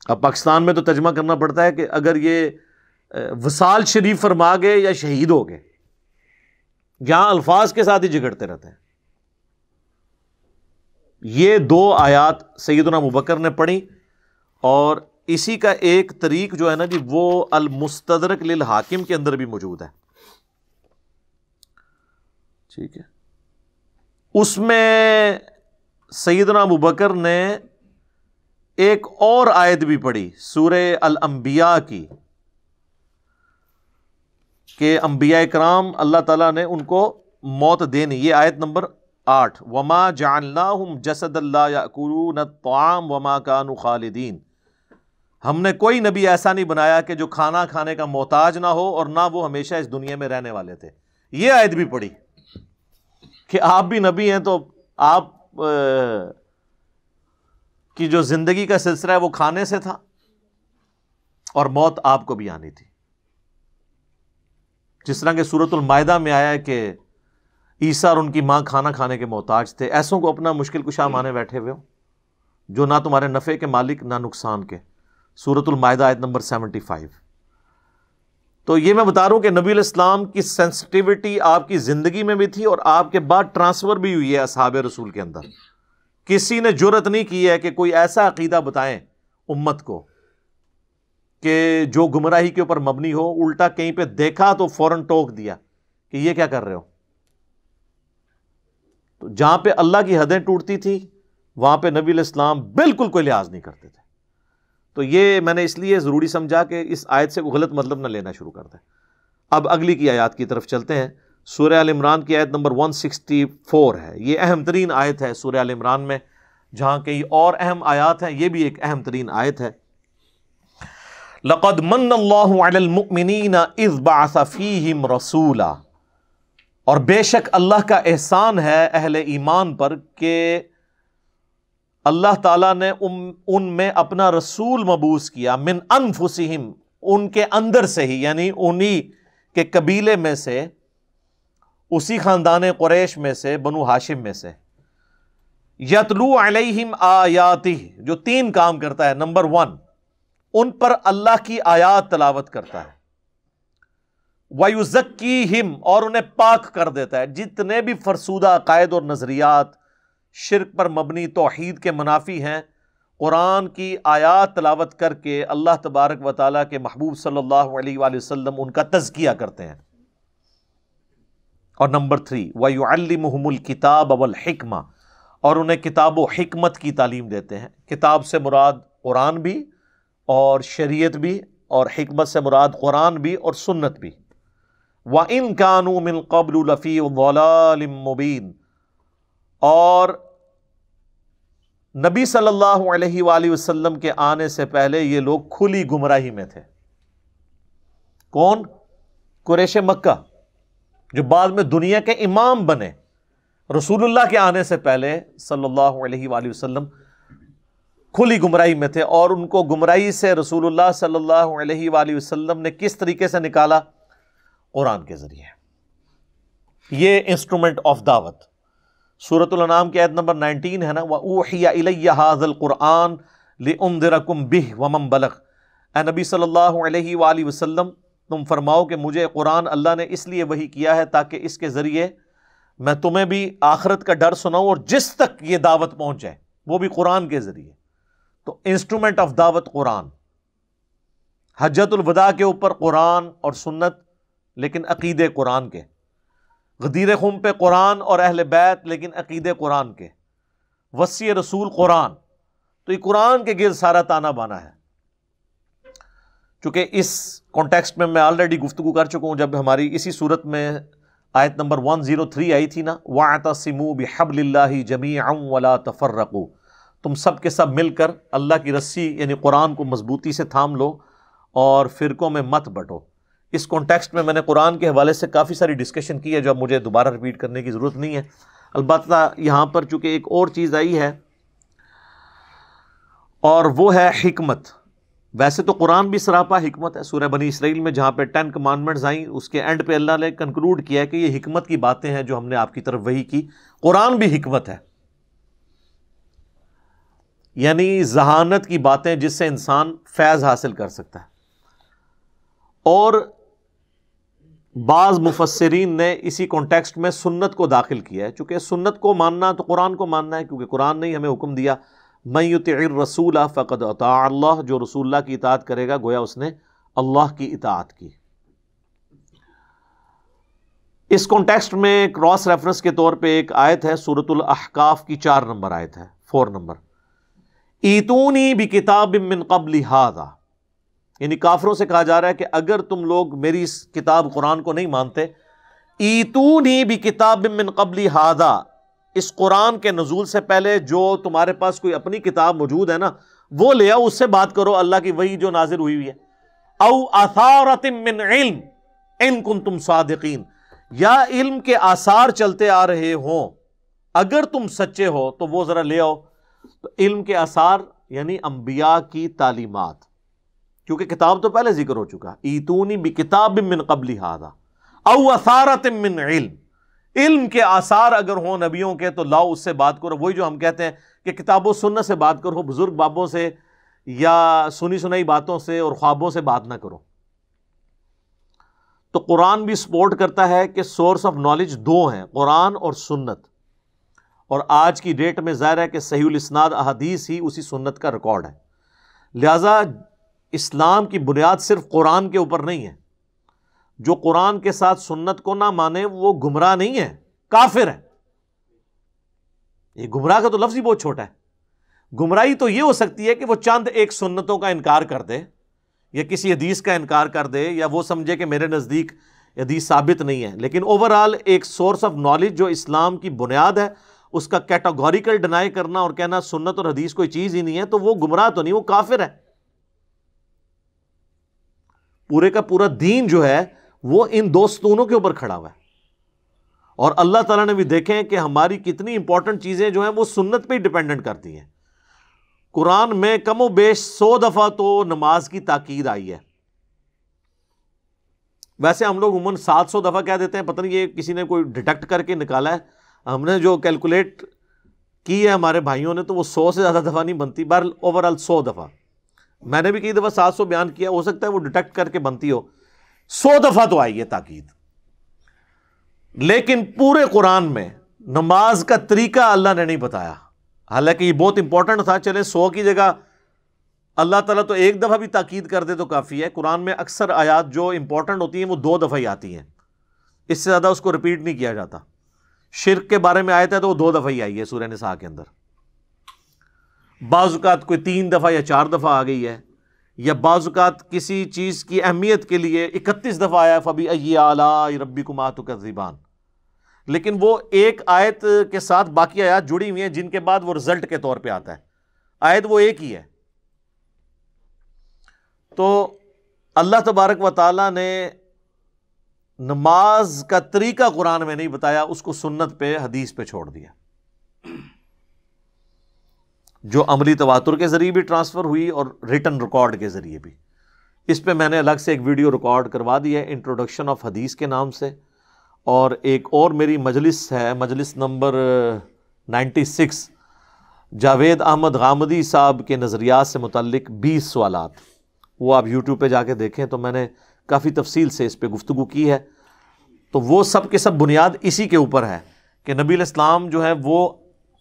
اب پاکستان میں تو ترجمہ کرنا پڑتا ہے کہ اگر یہ وصال شریف فرما گئے یا شہید ہو گئے، یہاں الفاظ کے ساتھ ہی جھگڑتے رہتے ہیں. یہ 2 آیات سیدنا ابوبکر نے پڑھی، اور اسی کا ایک طریق جو ہے نا جی وہ المستدرک للحاکم کے اندر بھی موجود ہے. ٹھیک ہے، اس میں سیدنا ابوبکر نے ایک اور آیت بھی پڑھی سورہ الانبیاء کی، کہ انبیاء کرام اللہ تعالیٰ نے ان کو موت دینی. یہ آیت نمبر 8، وما جعلناہم جسدا لا یأکلون الطعام وما کانوا خالدین. ہم نے کوئی نبی ایسا نہیں بنایا کہ جو کھانا کھانے کا محتاج نہ ہو اور نہ وہ ہمیشہ اس دنیا میں رہنے والے تھے. یہ آیت بھی پڑھی کہ آپ بھی نبی ہیں تو آپ کی جو زندگی کا سلسلہ ہے وہ کھانے سے تھا اور موت آپ کو بھی آنی تھی. جس طرح کہ سورۃ المائدہ میں آیا ہے کہ عیسیٰ اور ان کی ماں کھانا کھانے کے محتاج تھے. ایسوں کو اپنا مشکل کشا مانے بیٹھے ہوئے ہو جو نہ تمہارے نفع کے مالک نہ نقصان کے. سورۃ المائدہ آیت نمبر 75. تو یہ میں بتا رہا ہوں کہ نبی علیہ السلام کی سینسٹیوٹی آپ کی زندگی میں بھی تھی اور آپ کے بعد ٹرانسفر بھی ہوئی ہے اصحاب رسول کے اندر. کسی نے جرأت نہیں کی ہے کہ کوئی ایسا عقیدہ بتائیں امت کو کہ جو گمراہی کے اوپر مبنی ہو. الٹا کہیں پہ دیکھا تو فوراً ٹوک دیا کہ یہ کیا کر رہے ہو. تو جہاں پہ اللہ کی حدیں ٹوٹتی تھی وہاں پہ نبی علیہ السلام بالکل کوئی لحاظ نہیں کرتے تھے. تو یہ میں نے اس لیے ضروری سمجھا کہ اس آیت سے کوئی غلط مطلب نہ لینا شروع کر دیں. اب اگلی کی آیات کی طرف چلتے ہیں. سورہ آل عمران کی آیت نمبر 164 ہے. یہ اہم ترین آیت ہے سورہ آل عمران میں، جہاں کئی اور اہم آیات ہیں، یہ بھی ایک اہم ترین آیت ہے. لَقَدْ مَنَّ اللَّهُ عَلَى الْمُؤْمِنِينَ إِذْ بَعَثَ فِيهِمْ رَسُولًا، اور بے شک اللہ کا احسان ہے اہل ایمان پر کہ اللہ تعالیٰ نے ان میں اپنا رسول مبعوث کیا، من انفسہم، ان کے اندر سے ہی، یعنی انہی کے قبیلے میں سے، اسی خاندان قریش میں سے، بنو ہاشم میں سے. یتلو علیہم آیاتہ، جو 3 کام کرتا ہے. نمبر 1، ان پر اللہ کی آیات تلاوت کرتا ہے. وَيُزَكِّيهِمْ، اور انہیں پاک کر دیتا ہے. جتنے بھی فرسودہ عقائد اور نظریات شرک پر مبنی توحید کے منافی ہیں، قرآن کی آیات تلاوت کر کے اللہ تبارک و تعالیٰ کے محبوب صلی اللہ علیہ وآلہ وسلم ان کا تزکیہ کرتے ہیں. اور نمبر 3، وَيُعَلِّمُهُمُ الْكِتَابَ وَالْحِكْمَةَ، اور انہیں کتاب و حکمت کی تعلیم دیتے ہیں. کتاب سے مراد قرآن بھی اور شریعت بھی، اور حکمت سے مراد قرآن بھی اور سنت بھی. وَإِن كَانُوا مِن قَبْلُ لَفِي ضَلَالٍ مُبِينٍ، اور نبی صلی اللہ علیہ وآلہ وسلم کے آنے سے پہلے یہ لوگ کھلی گمراہی میں تھے. کون؟ قریش مکہ، جو بعد میں دنیا کے امام بنے. رسول اللہ کے آنے سے پہلے صلی اللہ علیہ وآلہ وسلم کھلی گمراہی میں تھے، اور ان کو گمراہی سے رسول اللہ صلی اللہ علیہ وآلہ وسلم نے کس طریقے سے نکالا؟ قرآن کے ذریعے. یہ انسٹرومنٹ آف دعوت. سورۃ الانعام کی آیت نمبر 19 ہے نا، وَأُوحِيَ إِلَيَّ هَذَا الْقُرْآنُ لِأُنذِرَكُم بِهِ وَمَن بَلَغَ. اے نبی صلی اللہ علیہ وآلہ وسلم، تم فرماؤ کہ مجھے قرآن اللہ نے اس لیے وحی کیا ہے تاکہ اس کے ذریعے میں تمہیں بھی آخرت کا ڈر سناؤں، اور جس تک یہ دعوت پہنچ جائے وہ بھی قرآن کے ذریعے. تو انسٹرومنٹ آف دعوت قرآن. حجۃ الوداع کے اوپر قرآن اور سنت، لیکن عقیدے قرآن کے. غدیر خم پہ قرآن اور اہل بیت، لیکن عقیدے قرآن کے. وصی رسول قرآن. تو یہ قرآن کے گرد سارا تانا بانا ہے. چونکہ اس کانٹیکسٹ میں آلریڈی گفتگو کر چکا ہوں جب ہماری اسی صورت میں آیت نمبر 103 آئی تھی نا، وَاعْتَصِمُوا بِحَبْلِ اللَّهِ جَمِيعًا وَلَا تَفَرَّقُوا، تم سب کے سب مل کر اللہ کی رسی یعنی قرآن کو مضبوطی سے تھام لو اور فرقوں میں مت بٹو. اس کانٹیکسٹ میں نے قرآن کے حوالے سے کافی ساری ڈسکشن کی ہے جو اب مجھے دوبارہ ریپیٹ کرنے کی ضرورت نہیں ہے. البتہ یہاں پر چونکہ ایک اور چیز آئی ہے اور وہ ہے حکمت. ویسے تو قرآن بھی سراپا حکمت ہے. سورہ بنی اسرائیل میں جہاں پہ 10 کمانڈمنٹس آئیں، اس کے اینڈ پہ اللہ نے کنکلوڈ کیا ہے کہ یہ حکمت کی باتیں ہیں جو ہم نے آپ کی طرف وحی کی. قرآن بھی حکمت ہے، یعنی ذہانت کی باتیں جس سے انسان فیض حاصل کر سکتا ہے. اور بعض مفسرین نے اسی کانٹیکسٹ میں سنت کو داخل کیا ہے، چونکہ سنت کو ماننا تو قرآن کو ماننا ہے، کیونکہ قرآن نے ہمیں حکم دیا مَن یُطِعِ الرَّسُولَ فَقَدْ أَطَاعَ اللَّهَ، جو رسول اللہ کی اطاعت کرے گا گویا اس نے اللہ کی اطاعت کی. اس کانٹیکسٹ میں کراس ریفرنس کے طور پہ ایک آیت ہے سورۃ الاحقاف کی 4 نمبر آیت ہے، 4 نمبر. ایتونی بکتاب من قبل ھذا، یعنی کافروں سے کہا جا رہا ہے کہ اگر تم لوگ میری اس کتاب قرآن کو نہیں مانتے، ایتونی بکتاب من قبل ھذا، اس قرآن کے نزول سے پہلے جو تمہارے پاس کوئی اپنی کتاب موجود ہے نا وہ لے آؤ، اس سے بات کرو اللہ کی وحی جو نازل ہوئی ہوئی ہے. او اثارۃ من علم ان کنتم صادقین، یا علم کے آثار چلتے آ رہے ہوں اگر تم سچے ہو تو وہ ذرا لے آؤ. تو علم کے آثار یعنی انبیاء کی تعلیمات، کیونکہ کتاب تو پہلے ذکر ہو چکا. ایتونی بکتاب من قبل ھذا او اثارۃ من علم، علم کے آثار اگر ہوں نبیوں کے تو لاؤ اس سے بات کرو. وہی جو ہم کہتے ہیں کہ کتاب و سنت سے بات کرو، بزرگ بابوں سے یا سنی سنائی باتوں سے اور خوابوں سے بات نہ کرو. تو قرآن بھی سپورٹ کرتا ہے کہ سورس آف نالج 2 ہیں، قرآن اور سنت. اور آج کی ڈیٹ میں ظاہر ہے کہ صحیح الاسناد احادیث ہی اسی سنت کا ریکارڈ ہے. لہٰذا اسلام کی بنیاد صرف قرآن کے اوپر نہیں ہے. جو قرآن کے ساتھ سنت کو نہ مانے وہ گمراہ نہیں ہے، کافر ہے. یہ گمراہ کا تو لفظ ہی بہت چھوٹا ہے. گمراہی تو یہ ہو سکتی ہے کہ وہ چند ایک سنتوں کا انکار کر دے یا کسی حدیث کا انکار کر دے یا وہ سمجھے کہ میرے نزدیک حدیث ثابت نہیں ہے، لیکن اوورآل ایک سورس آف نالج جو اسلام کی بنیاد ہے اس کا کیٹاگوریکل ڈینائی کرنا اور کہنا سنت اور حدیث کوئی چیز ہی نہیں ہے، تو وہ گمراہ تو نہیں، وہ کافر ہے۔ پورے کا پورا دین جو ہے وہ ان دو ستونوں کے اوپر کھڑا ہوا ہے، اور اللہ تعالیٰ نے بھی دیکھیں کہ ہماری کتنی امپورٹنٹ چیزیں جو ہیں وہ سنت پہ ہی ڈیپینڈنٹ کرتی ہیں۔ قرآن میں کم و بیش 100 دفعہ تو نماز کی تاکید آئی ہے، ویسے ہم لوگ عموماً 700 دفعہ کہہ دیتے ہیں، پتہ نہیں یہ کسی نے کوئی ڈیٹیکٹ کر کے نکالا ہے، ہم نے جو کیلکولیٹ کی ہے ہمارے بھائیوں نے تو وہ 100 سے زیادہ دفعہ نہیں بنتی، بہرحال اوورآل 100 دفعہ، میں نے بھی کئی دفعہ 700 بیان کیا، ہو سکتا ہے وہ ڈیٹیکٹ کر کے بنتی ہو، 100 دفعہ تو آئی ہے تاکید۔ لیکن پورے قرآن میں نماز کا طریقہ اللہ نے نہیں بتایا، حالانکہ یہ بہت امپورٹنٹ تھا۔ چلے 100 کی جگہ اللہ تعالیٰ تو ایک دفعہ بھی تاکید کر دے تو کافی ہے۔ قرآن میں اکثر آیات جو امپورٹنٹ ہوتی ہیں وہ 2 دفعہ ہی آتی ہیں، اس سے زیادہ اس کو ریپیٹ نہیں کیا جاتا۔ شرک کے بارے میں آیت ہے تو وہ 2 دفعہ ہی آئی ہے سورہ نساء کے اندر، بعض اوقات کوئی 3 دفعہ یا 4 دفعہ آ گئی ہے، یا بعض اوقات کسی چیز کی اہمیت کے لیے 31 دفعہ آیا فَبِأَيِّ آلَاءِ رَبِّكُمَا تُكَذِّبَانِ، لیکن وہ ایک آیت کے ساتھ باقی آیات جڑی ہوئی ہیں جن کے بعد وہ رزلٹ کے طور پہ آتا ہے، آیت وہ ایک ہی ہے۔ تو اللہ تبارک و تعالیٰ نے نماز کا طریقہ قرآن میں نہیں بتایا، اس کو سنت پہ حدیث پہ چھوڑ دیا، جو عملی تواتر کے ذریعے بھی ٹرانسفر ہوئی اور ریٹن ریکارڈ کے ذریعے بھی۔ اس پہ میں نے الگ سے ایک ویڈیو ریکارڈ کروا دی ہے انٹروڈکشن آف حدیث کے نام سے، اور ایک اور میری مجلس ہے، مجلس نمبر 96، جاوید احمد غامدی صاحب کے نظریات سے متعلق 20 سوالات، وہ آپ یوٹیوب پہ جا کے دیکھیں تو میں نے کافی تفصیل سے اس پہ گفتگو کی ہے۔ تو وہ سب کے سب بنیاد اسی کے اوپر ہے کہ نبی علیہ السلام جو ہے وہ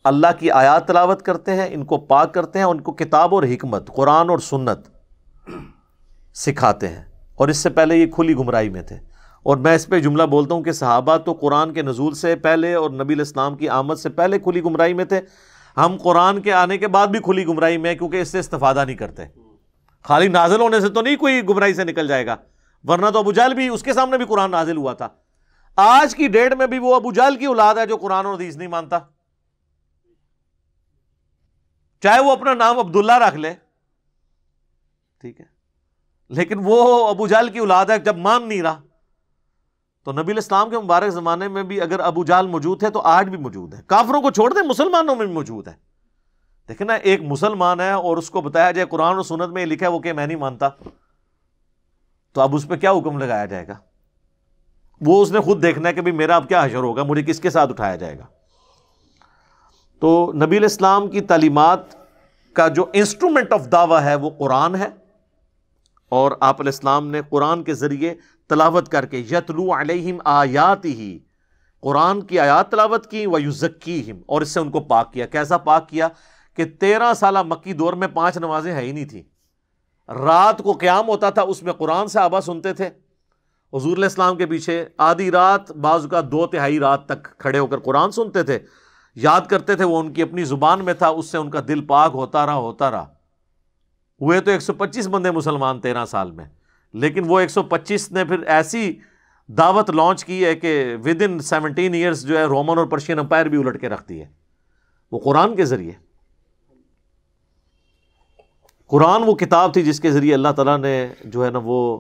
اللہ کی آیات تلاوت کرتے ہیں، ان کو پاک کرتے ہیں، ان کو کتاب اور حکمت، قرآن اور سنت سکھاتے ہیں، اور اس سے پہلے یہ کھلی گمراہی میں تھے۔ اور میں اس پہ جملہ بولتا ہوں کہ صحابہ تو قرآن کے نزول سے پہلے اور نبی علیہ السلام کی آمد سے پہلے کھلی گمراہی میں تھے، ہم قرآن کے آنے کے بعد بھی کھلی گمراہی میں ہیں، کیونکہ اس سے استفادہ نہیں کرتے۔ خالی نازل ہونے سے تو نہیں کوئی گمراہی سے نکل جائے گا، ورنہ تو ابو جہل بھی، اس کے سامنے بھی قرآن نازل ہوا تھا، آج کی ڈیٹ میں بھی وہ ابو جہل کی اولاد ہے جو قرآن اور حدیث نہیں مانتا، چاہے وہ اپنا نام عبداللہ رکھ لے، ٹھیک ہے، لیکن وہ ابو جہل کی اولاد ہے، جب مان نہیں رہا۔ تو نبی علیہ السلام کے مبارک زمانے میں بھی اگر ابو جہل موجود ہے تو آج بھی موجود ہے، کافروں کو چھوڑ دیں مسلمانوں میں بھی موجود ہے۔ دیکھیں نا، ایک مسلمان ہے اور اس کو بتایا جائے قرآن اور سنت میں یہ لکھا ہے وہ کہ میں نہیں مانتا، تو اب اس پہ کیا حکم لگایا جائے گا؟ وہ اس نے خود دیکھنا ہے کہ بھئی میرا اب کیا حشر ہوگا، مجھے کس کے ساتھ اٹھایا جائے گا۔ تو نبی علیہ السلام کی تعلیمات کا جو انسٹرومنٹ آف دعویٰ ہے وہ قرآن ہے، اور آپ علیہ السلام نے قرآن کے ذریعے تلاوت کر کے یتلو علیہم آیاتہ، قرآن کی آیات تلاوت کی، ویزکیہم، اور اس سے ان کو پاک کیا۔ کیسا پاک کیا کہ 13 سالہ مکی دور میں 5 نمازیں ہے ہی نہیں تھی، رات کو قیام ہوتا تھا، اس میں قرآن صحابہ سنتے تھے حضور علیہ السلام کے پیچھے، آدھی رات بعض اوقات 2/3 رات تک کھڑے ہو کر قرآن سنتے تھے، یاد کرتے تھے، وہ ان کی اپنی زبان میں تھا، اس سے ان کا دل پاک ہوتا رہا۔ ہوئے تو 125 بندے مسلمان 13 سال میں، لیکن وہ 125 نے پھر ایسی دعوت لانچ کی ہے کہ ود ان 17 ایئرس جو ہے رومن اور پرشین امپائر بھی الٹ کے رکھتی ہے، وہ قرآن کے ذریعے۔ قرآن وہ کتاب تھی جس کے ذریعے اللہ تعالیٰ نے جو ہے نا وہ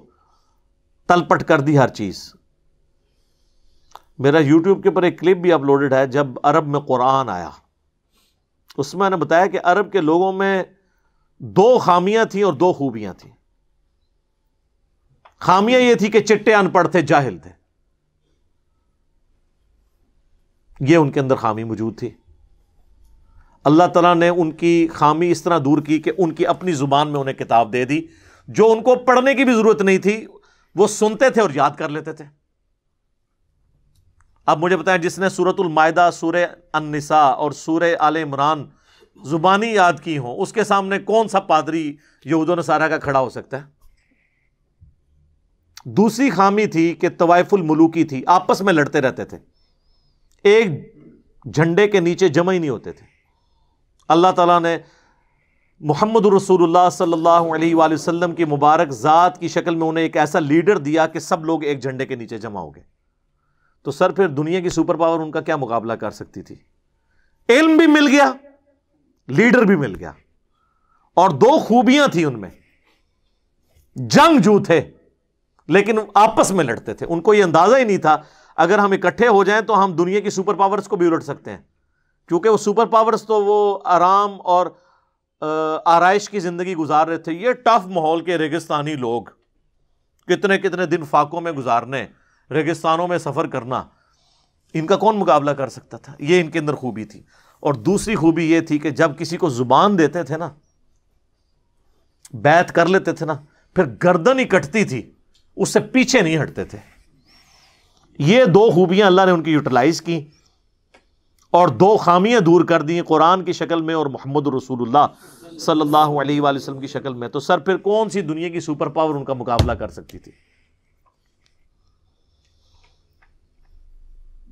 تلپٹ کر دی ہر چیز۔ میرا یوٹیوب کے اوپر ایک کلپ بھی اپلوڈڈ ہے، جب عرب میں قرآن آیا، اس میں نے بتایا کہ عرب کے لوگوں میں 2 خامیاں تھیں اور 2 خوبیاں تھیں۔ خامیاں یہ تھی کہ چٹے ان پڑھ تھے، جاہل تھے، یہ ان کے اندر خامی موجود تھی۔ اللہ تعالیٰ نے ان کی خامی اس طرح دور کی کہ ان کی اپنی زبان میں انہیں کتاب دے دی، جو ان کو پڑھنے کی بھی ضرورت نہیں تھی، وہ سنتے تھے اور یاد کر لیتے تھے۔ اب مجھے بتائیں، جس نے سورۃ المائدہ، سورہ النساء اور سورہ آل عمران زبانی یاد کی ہوں، اس کے سامنے کون سا پادری یہود و نصارہ کا کھڑا ہو سکتا ہے؟ دوسری خامی تھی کہ طوائف الملوکی تھی، آپس میں لڑتے رہتے تھے، ایک جھنڈے کے نیچے جمع ہی نہیں ہوتے تھے۔ اللہ تعالیٰ نے محمد رسول اللہ صلی اللہ علیہ وآلہ وسلم کی مبارک ذات کی شکل میں انہیں ایک ایسا لیڈر دیا کہ سب لوگ ایک جھنڈے کے نیچے جمع ہو گئے، تو سر پھر دنیا کی سپر پاور ان کا کیا مقابلہ کر سکتی تھی؟ علم بھی مل گیا، لیڈر بھی مل گیا، اور دو خوبیاں تھیں ان میں، جنگجو تھے لیکن آپس میں لڑتے تھے، ان کو یہ اندازہ ہی نہیں تھا اگر ہم اکٹھے ہو جائیں تو ہم دنیا کی سپر پاورز کو بھی الٹ سکتے ہیں، کیونکہ وہ سپر پاورز تو وہ آرام اور آرائش کی زندگی گزار رہے تھے، یہ ٹف ماحول کے ریگستانی لوگ، کتنے کتنے دن فاقوں میں گزارنے، ریگستانوں میں سفر کرنا، ان کا کون مقابلہ کر سکتا تھا؟ یہ ان کے اندر خوبی تھی۔ اور دوسری خوبی یہ تھی کہ جب کسی کو زبان دیتے تھے نا، بیعت کر لیتے تھے نا، پھر گردن ہی کٹتی تھی، اس سے پیچھے نہیں ہٹتے تھے۔ یہ دو خوبیاں اللہ نے ان کی یوٹیلائز کی اور دو خامیاں دور کر دی قرآن کی شکل میں اور محمد رسول اللہ صلی اللہ علیہ وآلہ وسلم کی شکل میں، تو سر پھر کون سی دنیا کی سپر پاور ان کا مقابلہ کر سکتی تھی؟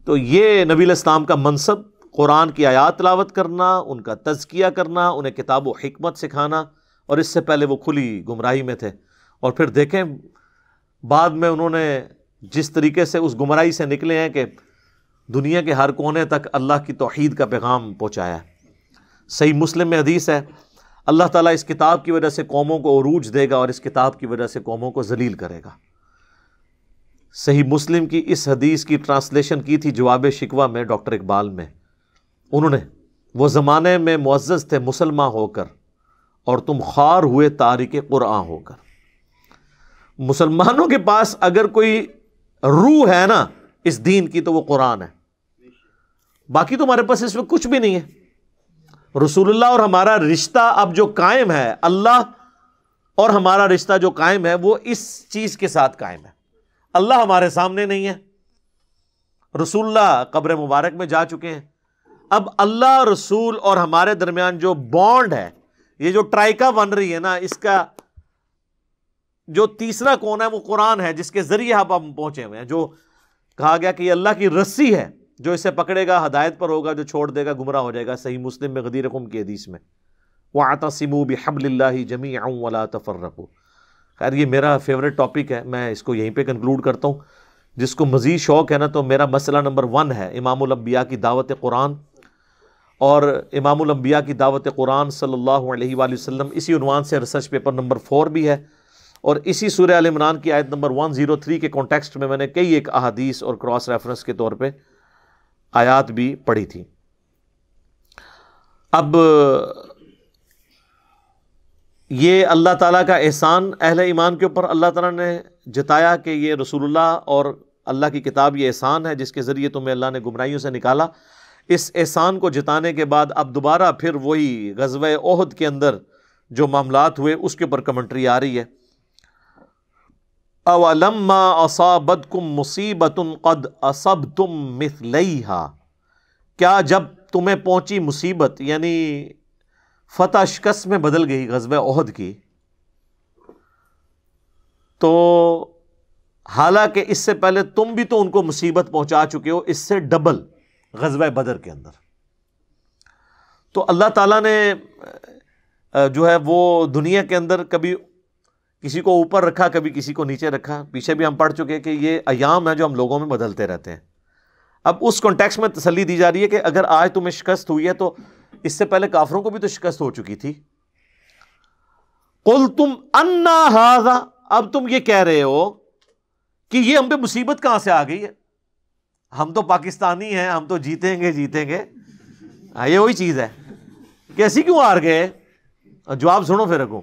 تو یہ نبی علیہ السلام کا منصب، قرآن کی آیات تلاوت کرنا، ان کا تزکیہ کرنا، انہیں کتاب و حکمت سکھانا، اور اس سے پہلے وہ کھلی گمراہی میں تھے، اور پھر دیکھیں بعد میں انہوں نے جس طریقے سے اس گمراہی سے نکلے ہیں کہ دنیا کے ہر کونے تک اللہ کی توحید کا پیغام پہنچایا ہے۔ صحیح مسلم میں حدیث ہے، اللہ تعالیٰ اس کتاب کی وجہ سے قوموں کو عروج دے گا اور اس کتاب کی وجہ سے قوموں کو ذلیل کرے گا۔ صحیح مسلم کی اس حدیث کی ٹرانسلیشن کی تھی جواب شکوہ میں ڈاکٹر اقبال میں، انہوں نے، وہ زمانے میں معزز تھے مسلمان ہو کر اور تم خوار ہوئے تارک قرآن ہو کر۔ مسلمانوں کے پاس اگر کوئی روح ہے نا اس دین کی تو وہ قرآن ہے، باقی تمہارے پاس اس میں کچھ بھی نہیں ہے۔ رسول اللہ اور ہمارا رشتہ اب جو قائم ہے، اللہ اور ہمارا رشتہ جو قائم ہے وہ اس چیز کے ساتھ قائم ہے۔ اللہ ہمارے سامنے نہیں ہے، رسول اللہ قبر مبارک میں جا چکے ہیں، اب اللہ رسول اور ہمارے درمیان جو بانڈ ہے، یہ جو ٹرائکا بن رہی ہے نا، اس کا جو تیسرا کون ہے وہ قرآن ہے، جس کے ذریعے ہم پہنچے ہوئے ہیں، جو کہا گیا کہ یہ اللہ کی رسی ہے، جو اسے پکڑے گا ہدایت پر ہوگا، جو چھوڑ دے گا گمراہ ہو جائے گا۔ صحیح مسلم میں غدیر قم کی حدیث میں وَاعْتَصِمُوا بِحَبْلِ اللَّهِ جَمِيعًا وَلَا تَفَرَّقُوا۔ خیر یہ میرا فیوریٹ ٹاپک ہے، میں اس کو یہیں پہ کنکلوڈ کرتا ہوں۔ جس کو مزید شوق ہے نا، تو میرا مسئلہ نمبر 1 ہے امام الانبیاء کی دعوت قرآن، اور امام الانبیاء کی دعوت قرآن صلی اللہ علیہ وآلہ وسلم اسی عنوان سے ریسرچ پیپر نمبر 4 بھی ہے، اور اسی سورہ آل عمران کی آیت نمبر 103 کے کانٹیکسٹ میں نے کئی ایک احادیث اور کراس ریفرنس کے طور پہ آیات بھی پڑھی تھی۔ اب یہ اللہ تعالیٰ کا احسان اہل ایمان کے اوپر اللہ تعالیٰ نے جتایا کہ یہ رسول اللہ اور اللہ کی کتاب یہ احسان ہے جس کے ذریعے تمہیں اللہ نے گمراہیوں سے نکالا۔ اس احسان کو جتانے کے بعد اب دوبارہ پھر وہی غزوہ احد کے اندر جو معاملات ہوئے اس کے اوپر کمنٹری آ رہی ہے۔ اولما اصابتکم مصیبۃ قد اصبتم مثلیہا، کیا جب تمہیں پہنچی مصیبت، یعنی فتح شکست میں بدل گئی غزوہ احد کی، تو حالانکہ اس سے پہلے تم بھی تو ان کو مصیبت پہنچا چکے ہو، اس سے ڈبل غزوہ بدر کے اندر، تو اللہ تعالیٰ نے جو ہے وہ دنیا کے اندر کبھی کسی کو اوپر رکھا، کبھی کسی کو نیچے رکھا۔ پیچھے بھی ہم پڑھ چکے کہ یہ ایام ہیں جو ہم لوگوں میں بدلتے رہتے ہیں۔ اب اس کانٹیکسٹ میں تسلی دی جا رہی ہے کہ اگر آج تمہیں شکست ہوئی ہے تو اس سے پہلے کافروں کو بھی تو شکست ہو چکی تھی۔ قُلْتُمْ أَنَّا هَذَا، اب تم یہ کہہ رہے ہو کہ یہ ہم پہ مصیبت کہاں سے آ گئی ہے، ہم تو پاکستانی ہیں، ہم تو جیتیں گے جیتیں گے۔ یہ وہی چیز ہے کہ ایسی کیوں ہار گئے؟ جواب سنو پھر رکھو۔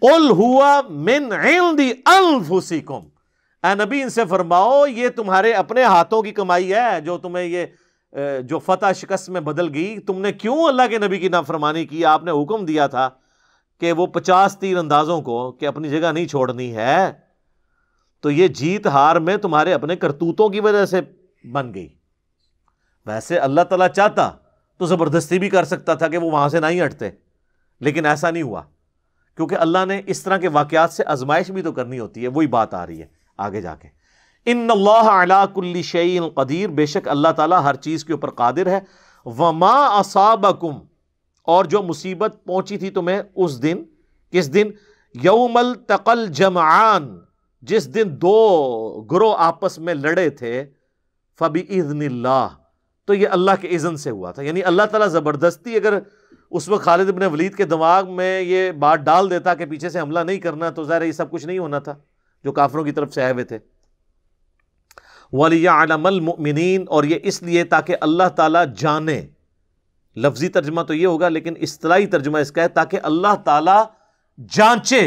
قُلْ هُوَ مِنْ عِنْدِ أَنفُسِكُمْ، اے نبی ان سے فرماؤ یہ تمہارے اپنے ہاتھوں کی کمائی ہے جو تمہیں یہ جو فتح شکست میں بدل گئی۔ تم نے کیوں اللہ کے نبی کی نافرمانی کی؟ آپ نے حکم دیا تھا کہ وہ 50 تیر اندازوں کو کہ اپنی جگہ نہیں چھوڑنی ہے، تو یہ جیت ہار میں تمہارے اپنے کرتوتوں کی وجہ سے بن گئی۔ ویسے اللہ تعالیٰ چاہتا تو زبردستی بھی کر سکتا تھا کہ وہ وہاں سے نہیں ہٹتے، لیکن ایسا نہیں ہوا، کیونکہ اللہ نے اس طرح کے واقعات سے آزمائش بھی تو کرنی ہوتی ہے۔ وہی بات آ رہی ہے آگے جا کے، ان اللہ علی کل شیء قدیر، بے شک اللہ تعالیٰ ہر چیز کے اوپر قادر ہے۔ وما اصابکم، اور جو مصیبت پہنچی تھی تمہیں اس دن، کس دن؟ یوم التقى الجمعان، جس دن دو گروہ آپس میں لڑے تھے، فبإذن اللہ، تو یہ اللہ کے اذن سے ہوا تھا. یعنی اللہ تعالیٰ زبردستی اگر اس وقت خالد بن ولید کے دماغ میں یہ بات ڈال دیتا کہ پیچھے سے حملہ نہیں کرنا، تو ظاہر یہ سب کچھ نہیں ہونا تھا جو کافروں کی طرف سے آئے ہوئے تھے. وَلِيَعْلَمَ الْمُؤْمِنِينَ، اور یہ اس لیے تاکہ اللہ تعالیٰ جانے، لفظی ترجمہ تو یہ ہوگا لیکن اصطلاحی ترجمہ اس کا ہے تاکہ اللہ تعالیٰ جانچے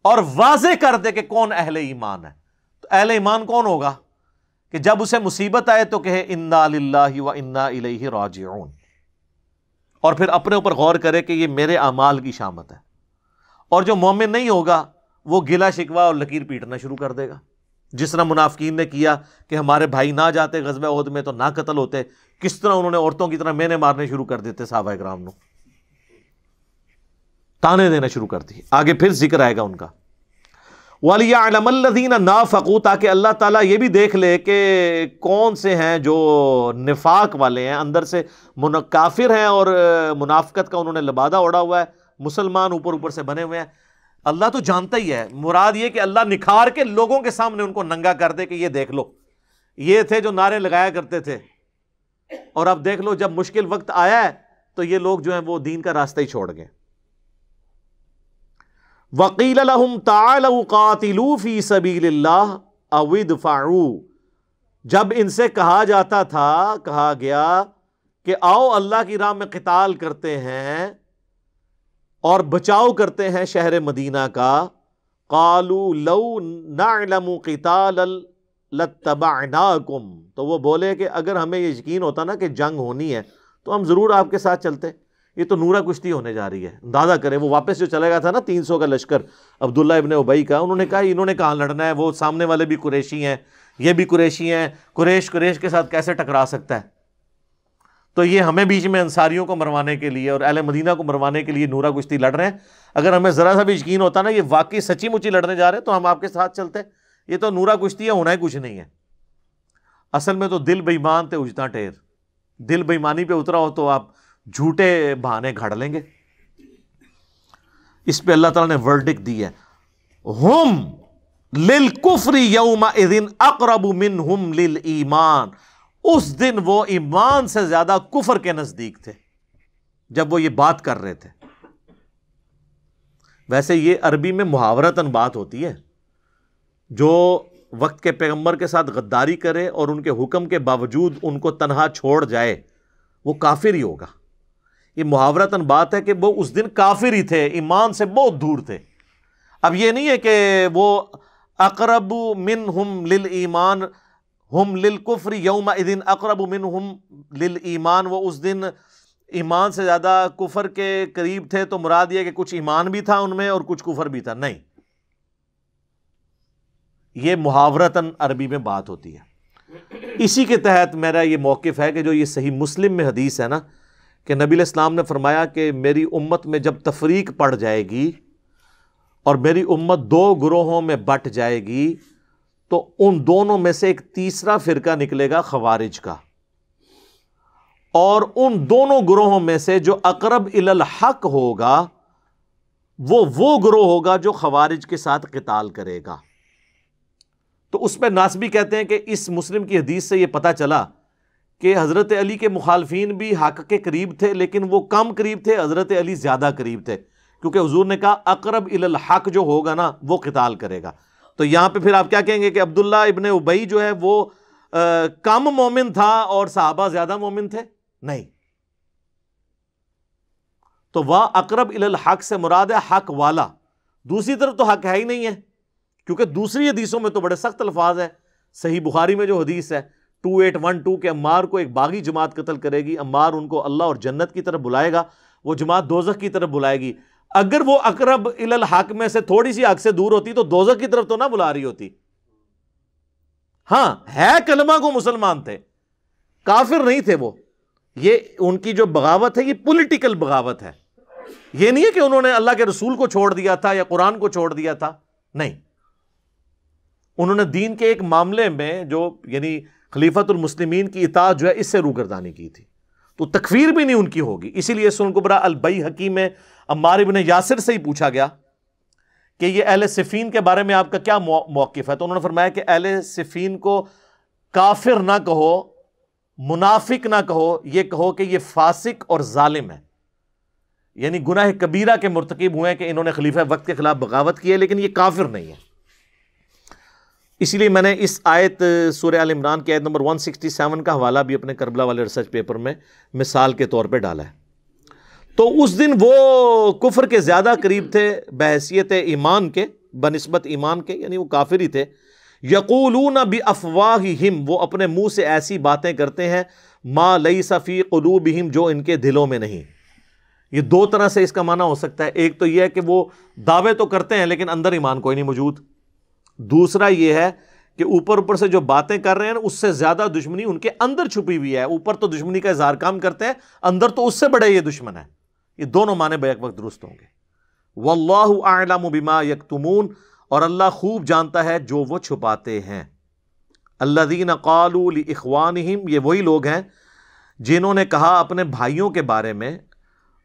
اور واضح کر دے کہ کون اہل ایمان ہے. تو اہل ایمان کون ہوگا کہ جب اسے مصیبت آئے تو کہے انا للہ و انا الیہ راجعون، اور پھر اپنے اوپر غور کرے کہ یہ میرے اعمال کی شامت ہے. اور جو مومن نہیں ہوگا وہ گلا شکوہ اور لکیر پیٹنا شروع کر دے گا، جس طرح منافقین نے کیا کہ ہمارے بھائی نہ جاتے غزوہ احد میں تو نہ قتل ہوتے. کس طرح انہوں نے عورتوں کی طرح مینے مارنے شروع کر دیتے، صحابہ کرام نے تانے دینا شروع کر دی. آگے پھر ذکر آئے گا ان کا. وَلِيَعْلَمَ الَّذِينَ نَافَقُوا، تاکہ اللہ تعالیٰ یہ بھی دیکھ لے کہ کون سے ہیں جو نفاق والے ہیں، اندر سے کافر ہیں اور منافقت کا انہوں نے لبادہ اوڑا ہوا ہے، مسلمان اوپر سے بنے ہوئے ہیں. اللہ تو جانتا ہی ہے. مراد یہ کہ اللہ نکھار کے لوگوں کے سامنے ان کو ننگا کر دے کہ یہ دیکھ لو، یہ تھے جو نعرے لگایا کرتے تھے، اور اب دیکھ لو جب مشکل وقت آیا ہے تو یہ لوگ جو ہیں وہ دین کا راستہ ہی چھوڑ گئے. وَقِيلَ لَهُمْ تَعَالَوْا قَاتِلُوا فِي سَبِيلِ اللَّهِ أَوِ ادْفَعُوا، جب ان سے کہا جاتا تھا، کہا گیا کہ آؤ اللہ کی راہ میں قتال کرتے ہیں اور بچاؤ کرتے ہیں شہر مدینہ کا، قَالُوا لَوْ نَعْلَمُ قِتَالًا لَاتَّبَعْنَاكُمْ، تو وہ بولے کہ اگر ہمیں یہ یقین ہوتا نا کہ جنگ ہونی ہے تو ہم ضرور آپ کے ساتھ چلتے. یہ تو نورہ کشتی ہونے جا رہی ہے. اندازہ کریں وہ واپس جو چلے گا تھا نا 300 کا لشکر عبداللہ ابن ابی کا، انہوں نے کہا انہوں نے کہاں لڑنا ہے، وہ سامنے والے بھی قریشی ہیں، یہ بھی قریشی ہیں، قریش کے ساتھ کیسے ٹکرا سکتا ہے؟ تو یہ ہمیں بیچ میں انصاریوں کو مروانے کے لیے اور اہل مدینہ کو مروانے کے لیے نورہ کشتی لڑ رہے ہیں. اگر ہمیں ذرا سا بھی یقین ہوتا نا یہ واقعی سچی مچی لڑنے جا رہے ہیں تو ہم آپ کے ساتھ چلتے. یہ تو نورہ کشتی ہے، ہونا ہی کچھ نہیں ہے. اصل میں تو دل بے ایمان تے اجتا ٹیر، دل بے ایمانی پہ اترا ہو تو آپ جھوٹے بہانے گھڑ لیں گے. اس پہ اللہ تعالیٰ نے ورڈکٹ دی ہے، ہم للکفر یومئذ اقرب منہم للایمان، اس دن وہ ایمان سے زیادہ کفر کے نزدیک تھے جب وہ یہ بات کر رہے تھے. ویسے یہ عربی میں محاورتاً بات ہوتی ہے، جو وقت کے پیغمبر کے ساتھ غداری کرے اور ان کے حکم کے باوجود ان کو تنہا چھوڑ جائے وہ کافر ہی ہوگا. یہ محاورتاً بات ہے کہ وہ اس دن کافر ہی تھے، ایمان سے بہت دور تھے. اب یہ نہیں ہے کہ وہ اقرب منہم للایمان ہم للکفر یومئذ اقرب منہم للایمان، وہ اس دن ایمان سے زیادہ کفر کے قریب تھے تو مراد یہ کہ کچھ ایمان بھی تھا ان میں اور کچھ کفر بھی تھا. نہیں، یہ محاورتاً عربی میں بات ہوتی ہے. اسی کے تحت میرا یہ موقف ہے کہ جو یہ صحیح مسلم میں حدیث ہے نا کہ نبی علیہ السلام نے فرمایا کہ میری امت میں جب تفریق پڑ جائے گی اور میری امت دو گروہوں میں بٹ جائے گی تو ان دونوں میں سے ایک تیسرا فرقہ نکلے گا خوارج کا، اور ان دونوں گروہوں میں سے جو اقرب الی الحق ہوگا وہ گروہ ہوگا جو خوارج کے ساتھ قتال کرے گا. تو اس پہ ناسبی کہتے ہیں کہ اس مسلم کی حدیث سے یہ پتہ چلا کہ حضرت علی کے مخالفین بھی حق کے قریب تھے، لیکن وہ کم قریب تھے، حضرت علی زیادہ قریب تھے، کیونکہ حضور نے کہا اقرب الی الحق جو ہوگا نا وہ قتال کرے گا. تو یہاں پہ پھر آپ کیا کہیں گے کہ عبداللہ ابن ابی جو ہے وہ کم مومن تھا اور صحابہ زیادہ مومن تھے؟ نہیں. تو وہ اقرب الی الحق سے مراد ہے حق والا، دوسری طرف تو حق ہے ہی نہیں ہے، کیونکہ دوسری حدیثوں میں تو بڑے سخت الفاظ ہیں. صحیح بخاری میں جو حدیث ہے 2812 کہ عمار کو ایک باغی جماعت قتل کرے گی، عمار ان کو اللہ اور جنت کی طرف بلائے گا، وہ جماعت دوزخ کی طرف بلائے گی. اگر وہ اقرب الی الحق میں سے تھوڑی سی حق سے دور ہوتی تو دوزخ کی طرف تو نہ بلا رہی ہوتی. ہاں ہے کلمہ کو مسلمان تھے، کافر نہیں تھے وہ. یہ ان کی جو بغاوت ہے یہ پولیٹیکل بغاوت ہے، یہ نہیں ہے کہ انہوں نے اللہ کے رسول کو چھوڑ دیا تھا یا قرآن کو چھوڑ دیا تھا. نہیں، انہوں نے دین کے ایک معاملے میں جو یعنی خلیفۃ المسلمین کی اطاعت جو ہے اس سے روگردانی کی تھی. تو تکفیر بھی نہیں ان کی ہوگی. اسی لیے سنن کبریٰ البیہقی میں عمار بن یاسر سے ہی پوچھا گیا کہ یہ اہل صفین کے بارے میں آپ کا کیا موقف ہے، تو انہوں نے فرمایا کہ اہل صفین کو کافر نہ کہو، منافق نہ کہو، یہ کہو کہ یہ فاسق اور ظالم ہے، یعنی گناہ کبیرہ کے مرتکب ہوئے ہیں کہ انہوں نے خلیفہ وقت کے خلاف بغاوت کی ہے، لیکن یہ کافر نہیں ہے. اسی لیے میں نے اس آیت سورہ آل عمران کی آیت نمبر 167 کا حوالہ بھی اپنے کربلا والے ریسرچ پیپر میں مثال کے طور پہ ڈالا ہے. تو اس دن وہ کفر کے زیادہ قریب تھے بحیثیت ایمان کے، بنسبت ایمان کے، یعنی وہ کافر ہی تھے. یقولون بافواہہم، وہ اپنے منہ سے ایسی باتیں کرتے ہیں، ما لیس فی قلوبہم، جو ان کے دلوں میں نہیں. یہ دو طرح سے اس کا معنی ہو سکتا ہے. ایک تو یہ ہے کہ وہ دعوے تو کرتے ہیں لیکن اندر ایمان کوئی نہیں موجود. دوسرا یہ ہے کہ اوپر سے جو باتیں کر رہے ہیں اس سے زیادہ دشمنی ان کے اندر چھپی ہوئی ہے. اوپر تو دشمنی کا اظہار کام کرتے ہیں، اندر تو اس سے بڑے یہ دشمن ہے. یہ دونوں معنی بیک وقت درست ہوں گے. واللہ اعلم بما یکتمون، اور اللہ خوب جانتا ہے جو وہ چھپاتے ہیں. الذین قالوا لاخوانہم، یہ وہی لوگ ہیں جنہوں نے کہا اپنے بھائیوں کے بارے میں،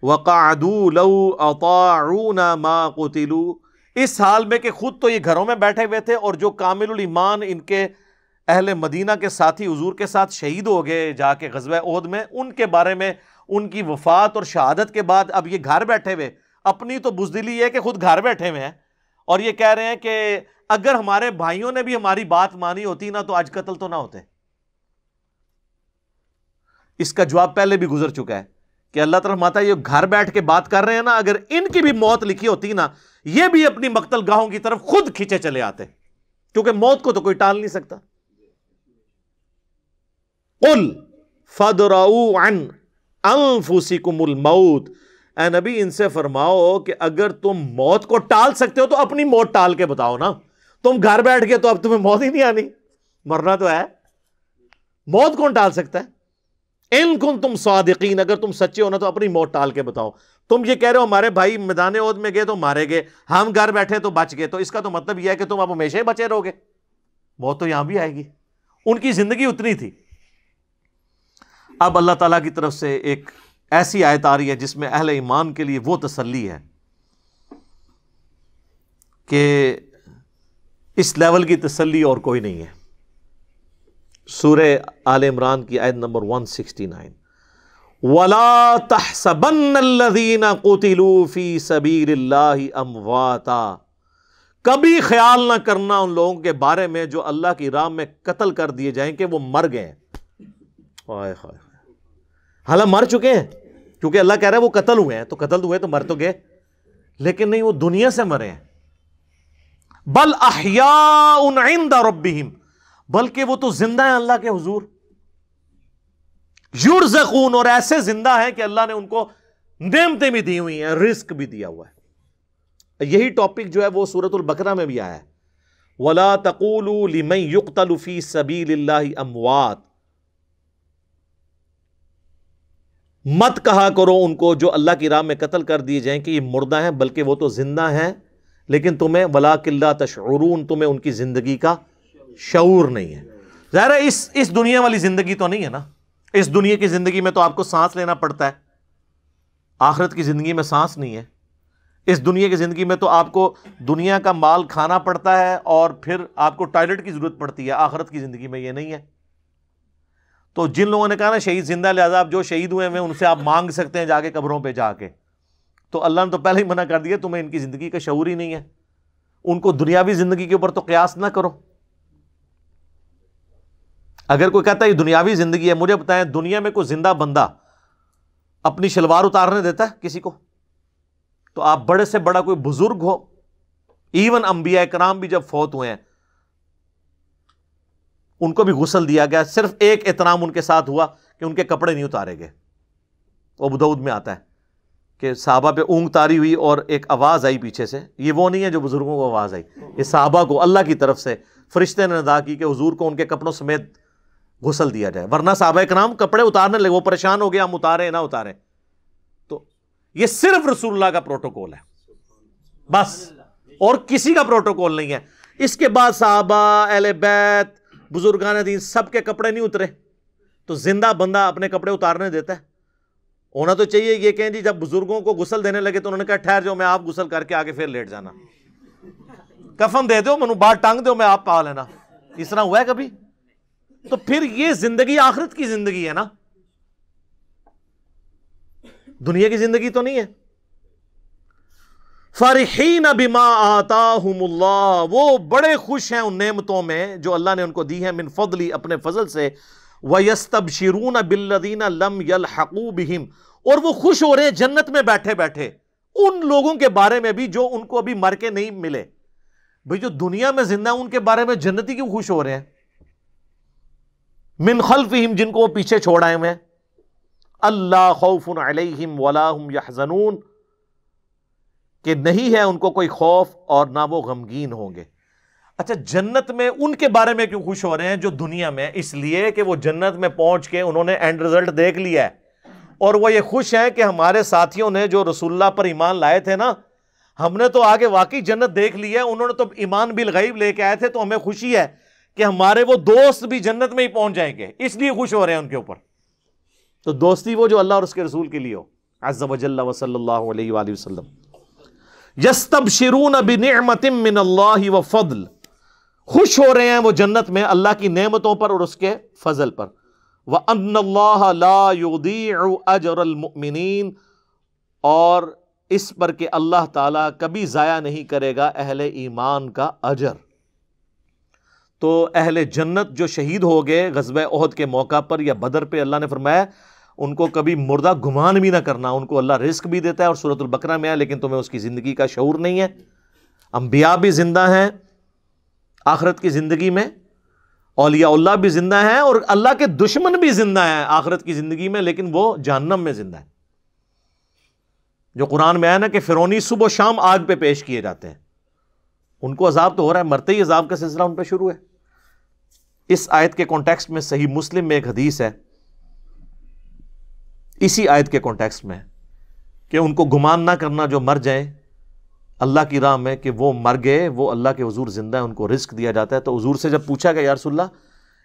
وقعدوا لو اطاعونا ما قتلوا، اس حال میں کہ خود تو یہ گھروں میں بیٹھے ہوئے تھے اور جو کامل الایمان ان کے اہل مدینہ کے ساتھی حضور کے ساتھ شہید ہو گئے جا کے غزوہ احد میں، ان کے بارے میں ان کی وفات اور شہادت کے بعد اب یہ گھر بیٹھے ہوئے، اپنی تو بزدلی یہ ہے کہ خود گھر بیٹھے ہوئے ہیں اور یہ کہہ رہے ہیں کہ اگر ہمارے بھائیوں نے بھی ہماری بات مانی ہوتی نا تو آج قتل تو نہ ہوتے. اس کا جواب پہلے بھی گزر چکا ہے کہ اللہ تعالیٰ فرماتا ہے یہ گھر بیٹھ کے بات کر رہے ہیں نا، اگر ان کی بھی موت لکھی ہوتی نا یہ بھی اپنی مقتل گاہوں کی طرف خود کھینچے چلے آتے، کیونکہ موت کو تو کوئی ٹال نہیں سکتا. قل فادرؤوا عن انفسکم الموت، اے نبی ان سے فرماؤ کہ اگر تم موت کو ٹال سکتے ہو تو اپنی موت ٹال کے بتاؤ نا. تم گھر بیٹھ کے تو اب تمہیں موت ہی نہیں آنی، مرنا تو ہے، موت کون ٹال سکتا ہے؟ ان کنتم صادقین، اگر تم سچے ہو نا تو اپنی موت ٹال کے بتاؤ. تم یہ کہہ رہے ہو ہمارے بھائی میدان احد میں گئے تو مارے گئے، ہم گھر بیٹھے تو بچ گئے، تو اس کا تو مطلب یہ ہے کہ تم اب ہمیشہ ہی بچے رہو گے، موت تو یہاں بھی آئے گی. ان کی زندگی اتنی تھی. اب اللہ تعالیٰ کی طرف سے ایک ایسی آیت آ رہی ہے جس میں اہل ایمان کے لیے وہ تسلی ہے کہ اس لیول کی تسلی اور کوئی نہیں ہے. سورہ آل عمران کی آیت نمبر 169، وَلَا تَحْسَبَنَّ الَّذِينَ قُتِلُوا فِي سَبِيلِ اللَّهِ أَمْوَاتًا، کبھی خیال نہ کرنا ان لوگوں کے بارے میں جو اللہ کی راہ میں قتل کر دیے جائیں کہ وہ مر گئے ہیں. حالانکہ مر چکے ہیں، کیونکہ اللہ کہہ رہا ہے وہ قتل ہوئے ہیں، تو قتل ہوئے تو مر تو گئے، لیکن نہیں، وہ دنیا سے مرے ہیں. بل احیاء عند ربہم، بلکہ وہ تو زندہ ہیں اللہ کے حضور. یرزقون، اور ایسے زندہ ہیں کہ اللہ نے ان کو نعمتیں بھی دی ہوئی ہیں، رزق بھی دیا ہوا ہے. یہی ٹاپک جو ہے وہ سورۃ البقرہ میں بھی آیا ہے، وَلَا تَقُولُوا لِمَن يُقْتَلُ فِي سَبِيلِ اللَّهِ أَمْوَاتٌ، مت کہا کرو ان کو جو اللہ کی راہ میں قتل کر دیے جائیں کہ یہ مردہ ہیں، بلکہ وہ تو زندہ ہیں، لیکن تمہیں وَلَٰكِن لَا تَشْعُرُونَ، تمہیں ان کی زندگی کا شعور نہیں ہے. ظاہر ہے اس دنیا والی زندگی تو نہیں ہے نا. اس دنیا کی زندگی میں تو آپ کو سانس لینا پڑتا ہے، آخرت کی زندگی میں سانس نہیں ہے. اس دنیا کی زندگی میں تو آپ کو دنیا کا مال کھانا پڑتا ہے اور پھر آپ کو ٹوائلٹ کی ضرورت پڑتی ہے. آخرت کی زندگی میں یہ نہیں ہے. تو جن لوگوں نے کہا نا شہید زندہ، لہذا آپ جو شہید ہوئے ہیں ان سے آپ مانگ سکتے ہیں جا کے قبروں پہ جا کے، تو اللہ نے تو پہلے ہی منع کر دیا تمہیں ان کی زندگی کا شعور ہی نہیں ہے. ان کو دنیاوی زندگی کے اوپر تو قیاس نہ کرو. اگر کوئی کہتا ہے یہ دنیاوی زندگی ہے، مجھے بتائیں دنیا میں کوئی زندہ بندہ اپنی شلوار اتارنے دیتا ہے کسی کو؟ تو آپ بڑے سے بڑا کوئی بزرگ ہو، ایون انبیاء کرام بھی جب فوت ہوئے ہیں ان کو بھی غسل دیا گیا، صرف ایک احترام ان کے ساتھ ہوا کہ ان کے کپڑے نہیں اتارے گئے. ابو داؤد میں آتا ہے کہ صحابہ پہ اونگ تاری ہوئی اور ایک آواز آئی پیچھے سے. یہ وہ نہیں ہے جو بزرگوں کو آواز آئی، یہ صحابہ کو اللہ کی طرف سے فرشتے نے ندا کی کہ حضور کو ان کے کپڑوں سمیت غسل دیا جائے، ورنہ صحابہ کرام کپڑے اتارنے لگے، وہ پریشان ہو گیا ہم اتارے نہ اتارے. تو یہ صرف رسول اللہ کا پروٹوکول ہے بس، اور کسی کا پروٹوکول نہیں ہے. اس کے بعد صحابہ، اہل بیت، بزرگان دین سب کے کپڑے نہیں اترے. تو زندہ بندہ اپنے کپڑے اتارنے دیتا ہے؟ ہونا تو چاہیے یہ کہیں جی جب بزرگوں کو غسل دینے لگے تو انہوں نے کہا ٹھہر جاؤ میں آپ غسل کر کے آگے پھر لیٹ جانا، کفن دے دو منو بات ٹانگ دو میں آپ پا لینا، اس طرح ہوا ہے کبھی؟ تو پھر یہ زندگی آخرت کی زندگی ہے نا، دنیا کی زندگی تو نہیں ہے۔ فرحین بما آتاہم اللہ، وہ بڑے خوش ہیں ان نعمتوں میں جو اللہ نے ان کو دی ہیں، من فضلی اپنے فضل سے، وَيَسْتَبْشِرُونَ بِالَّذِينَ لَمْ يَلْحَقُوا بِهِمْ، اور وہ خوش ہو رہے ہیں جنت میں بیٹھے بیٹھے ان لوگوں کے بارے میں بھی جو ان کو ابھی مر کے نہیں ملے۔ بھئی جو دنیا میں زندہ ہیں ان کے بارے میں جنتی کیوں خوش ہو رہے ہیں؟ من خلفہم، جن کو وہ پیچھے چھوڑ آئے ہوئے ہیں، اللہ خوف علیہم ولا ہم یحزنون، کہ نہیں ہے ان کو کوئی خوف اور نہ وہ غمگین ہوں گے۔ اچھا جنت میں ان کے بارے میں کیوں خوش ہو رہے ہیں جو دنیا میں؟ اس لیے کہ وہ جنت میں پہنچ کے انہوں نے اینڈ رزلٹ دیکھ لیا ہے، اور وہ یہ خوش ہیں کہ ہمارے ساتھیوں نے جو رسول اللہ پر ایمان لائے تھے نا، ہم نے تو آگے واقعی جنت دیکھ لی ہے، انہوں نے تو ایمان بالغیب لے کے آئے تھے، تو ہمیں خوشی ہے کہ ہمارے وہ دوست بھی جنت میں ہی پہنچ جائیں گے، اس لیے خوش ہو رہے ہیں ان کے اوپر۔ تو دوستی وہ جو اللہ اور اس کے رسول کے لیے ہو، عز وجل وصلی اللہ علیہ وآلہ وسلم۔ یستبشرون بنعمت من اللہ وفضل، خوش ہو رہے ہیں وہ جنت میں اللہ کی نعمتوں پر اور اس کے فضل پر۔ وَأَنَّ اللَّهَ لَا يُضِيعُ أَجْرَ الْمُؤْمِنِينَ، اور اس پر کہ اللہ تعالیٰ کبھی ضائع نہیں کرے گا اہل ایمان کا اجر۔ تو اہل جنت جو شہید ہو گئے غزوہ احد کے موقع پر یا بدر پہ، اللہ نے فرمایا ان کو کبھی مردہ گمان بھی نہ کرنا، ان کو اللہ رزق بھی دیتا ہے، اور سورۃ البقرہ میں ہے لیکن تمہیں اس کی زندگی کا شعور نہیں ہے۔ انبیاء بھی زندہ ہیں آخرت کی زندگی میں، اولیاء اللہ بھی زندہ ہیں، اور اللہ کے دشمن بھی زندہ ہیں آخرت کی زندگی میں، لیکن وہ جہنم میں زندہ ہیں۔ جو قرآن میں آیا نا کہ فرعونی صبح و شام آگ پہ پیش کیے جاتے ہیں، ان کو عذاب تو ہو رہا ہے، مرتے ہی عذاب کا سلسلہ ان پہ شروع ہے۔ اس آیت کے کانٹیکسٹ میں صحیح مسلم میں ایک حدیث ہے، اسی آیت کے کانٹیکسٹ میں، کہ ان کو گمان نہ کرنا جو مر جائیں اللہ کی راہ میں کہ وہ مر گئے، وہ اللہ کے حضور زندہ ہے، ان کو رزق دیا جاتا ہے۔ تو حضور سے جب پوچھا کہ یا رسول اللہ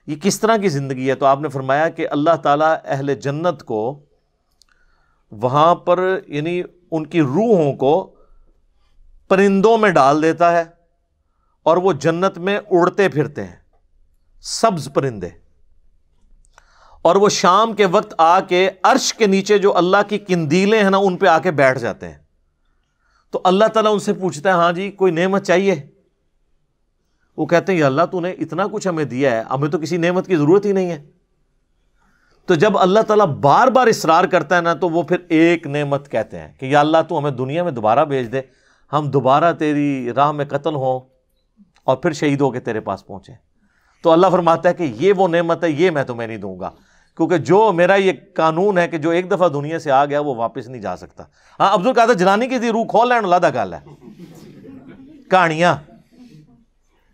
یہ کس طرح کی زندگی ہے، تو آپ نے فرمایا کہ اللہ تعالیٰ اہل جنت کو وہاں پر یعنی ان کی روحوں کو پرندوں میں ڈال دیتا ہے، اور وہ جنت میں اڑتے پھرتے ہیں، سبز پرندے، اور وہ شام کے وقت آ کے عرش کے نیچے جو اللہ کی قندیلیں ہیں نا ان پہ آ کے بیٹھ جاتے ہیں۔ تو اللہ تعالیٰ ان سے پوچھتا ہے ہاں جی کوئی نعمت چاہیے؟ وہ کہتے ہیں یا اللہ تو نے اتنا کچھ ہمیں دیا ہے، ہمیں تو کسی نعمت کی ضرورت ہی نہیں ہے۔ تو جب اللہ تعالیٰ بار بار اصرار کرتا ہے نا تو وہ پھر ایک نعمت کہتے ہیں کہ یا اللہ تو ہمیں دنیا میں دوبارہ بھیج دے، ہم دوبارہ تیری راہ میں قتل ہوں اور پھر شہید ہو کے تیرے پاس پہنچے۔ تو اللہ فرماتا ہے کہ یہ وہ نعمت ہے، یہ میں تمہیں نہیں دوں گا، کیونکہ جو میرا یہ قانون ہے کہ جو ایک دفعہ دنیا سے آ گیا وہ واپس نہیں جا سکتا۔ ہاں عبد القادر جیلانی کی روح کھول لین لادہ گل ہے، کہانیاں،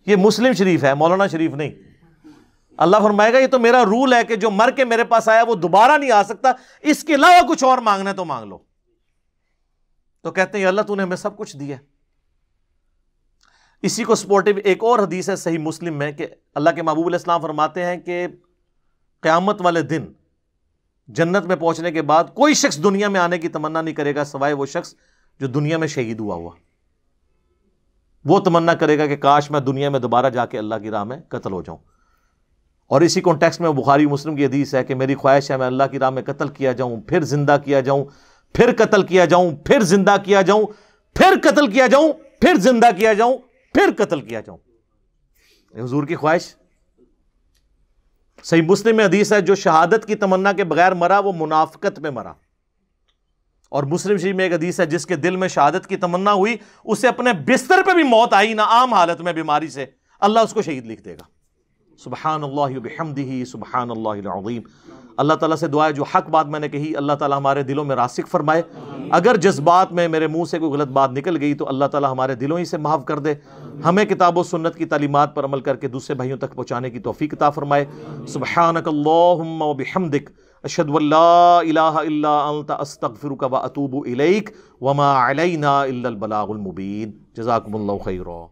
یہ مسلم شریف ہے، مولانا شریف نہیں۔ اللہ فرمائے گا یہ تو میرا رول ہے کہ جو مر کے میرے پاس آیا وہ دوبارہ نہیں آ سکتا، اس کے علاوہ کچھ اور مانگنا ہے تو مانگ لو۔ تو کہتے ہیں اللہ تو نے ہمیں سب کچھ دیا۔ اسی کو سپورٹیو ایک اور حدیث ہے صحیح مسلم میں کہ اللہ کے محبوب علیہ السلام فرماتے ہیں کہ قیامت والے دن جنت میں پہنچنے کے بعد کوئی شخص دنیا میں آنے کی تمنا نہیں کرے گا سوائے وہ شخص جو دنیا میں شہید ہوا، وہ تمنا کرے گا کہ کاش میں دنیا میں دوبارہ جا کے اللہ کی راہ میں قتل ہو جاؤں۔ اور اسی کانٹیکسٹ میں بخاری مسلم کی حدیث ہے کہ میری خواہش ہے میں اللہ کی راہ میں قتل کیا جاؤں، پھر زندہ کیا جاؤں، پھر قتل کیا جاؤں، پھر زندہ کیا جاؤں، پھر قتل کیا جاؤں، پھر زندہ کیا جاؤں، پھر قتل کیا جاؤں۔ یہ حضور کی خواہش۔ صحیح مسلم میں حدیث ہے جو شہادت کی تمنا کے بغیر مرا وہ منافقت میں مرا۔ اور مسلم شریف میں ایک حدیث ہے جس کے دل میں شہادت کی تمنا ہوئی، اسے اپنے بستر پہ بھی موت آئی نہ عام حالت میں بیماری سے، اللہ اس کو شہید لکھ دے گا۔ سبحان اللہ وبحمدہ سبحان اللہ العظیم۔ اللہ تعالیٰ سے دعا ہے جو حق بات میں نے کہی اللہ تعالیٰ ہمارے دلوں میں راسخ فرمائے، اگر جذبات میں میرے منہ سے کوئی غلط بات نکل گئی تو اللہ تعالیٰ ہمارے دلوں ہی سے معاف کر دے، ہمیں کتاب و سنت کی تعلیمات پر عمل کر کے دوسرے بھائیوں تک پہنچانے کی توفیق عطا فرمائے۔ سبحانک اللہم وبحمدک اشہد ان لا الہ الا انت استغفرک واتوب الیک وما علینا الا البلاغ المبین۔ جزاکم اللہ خیرا۔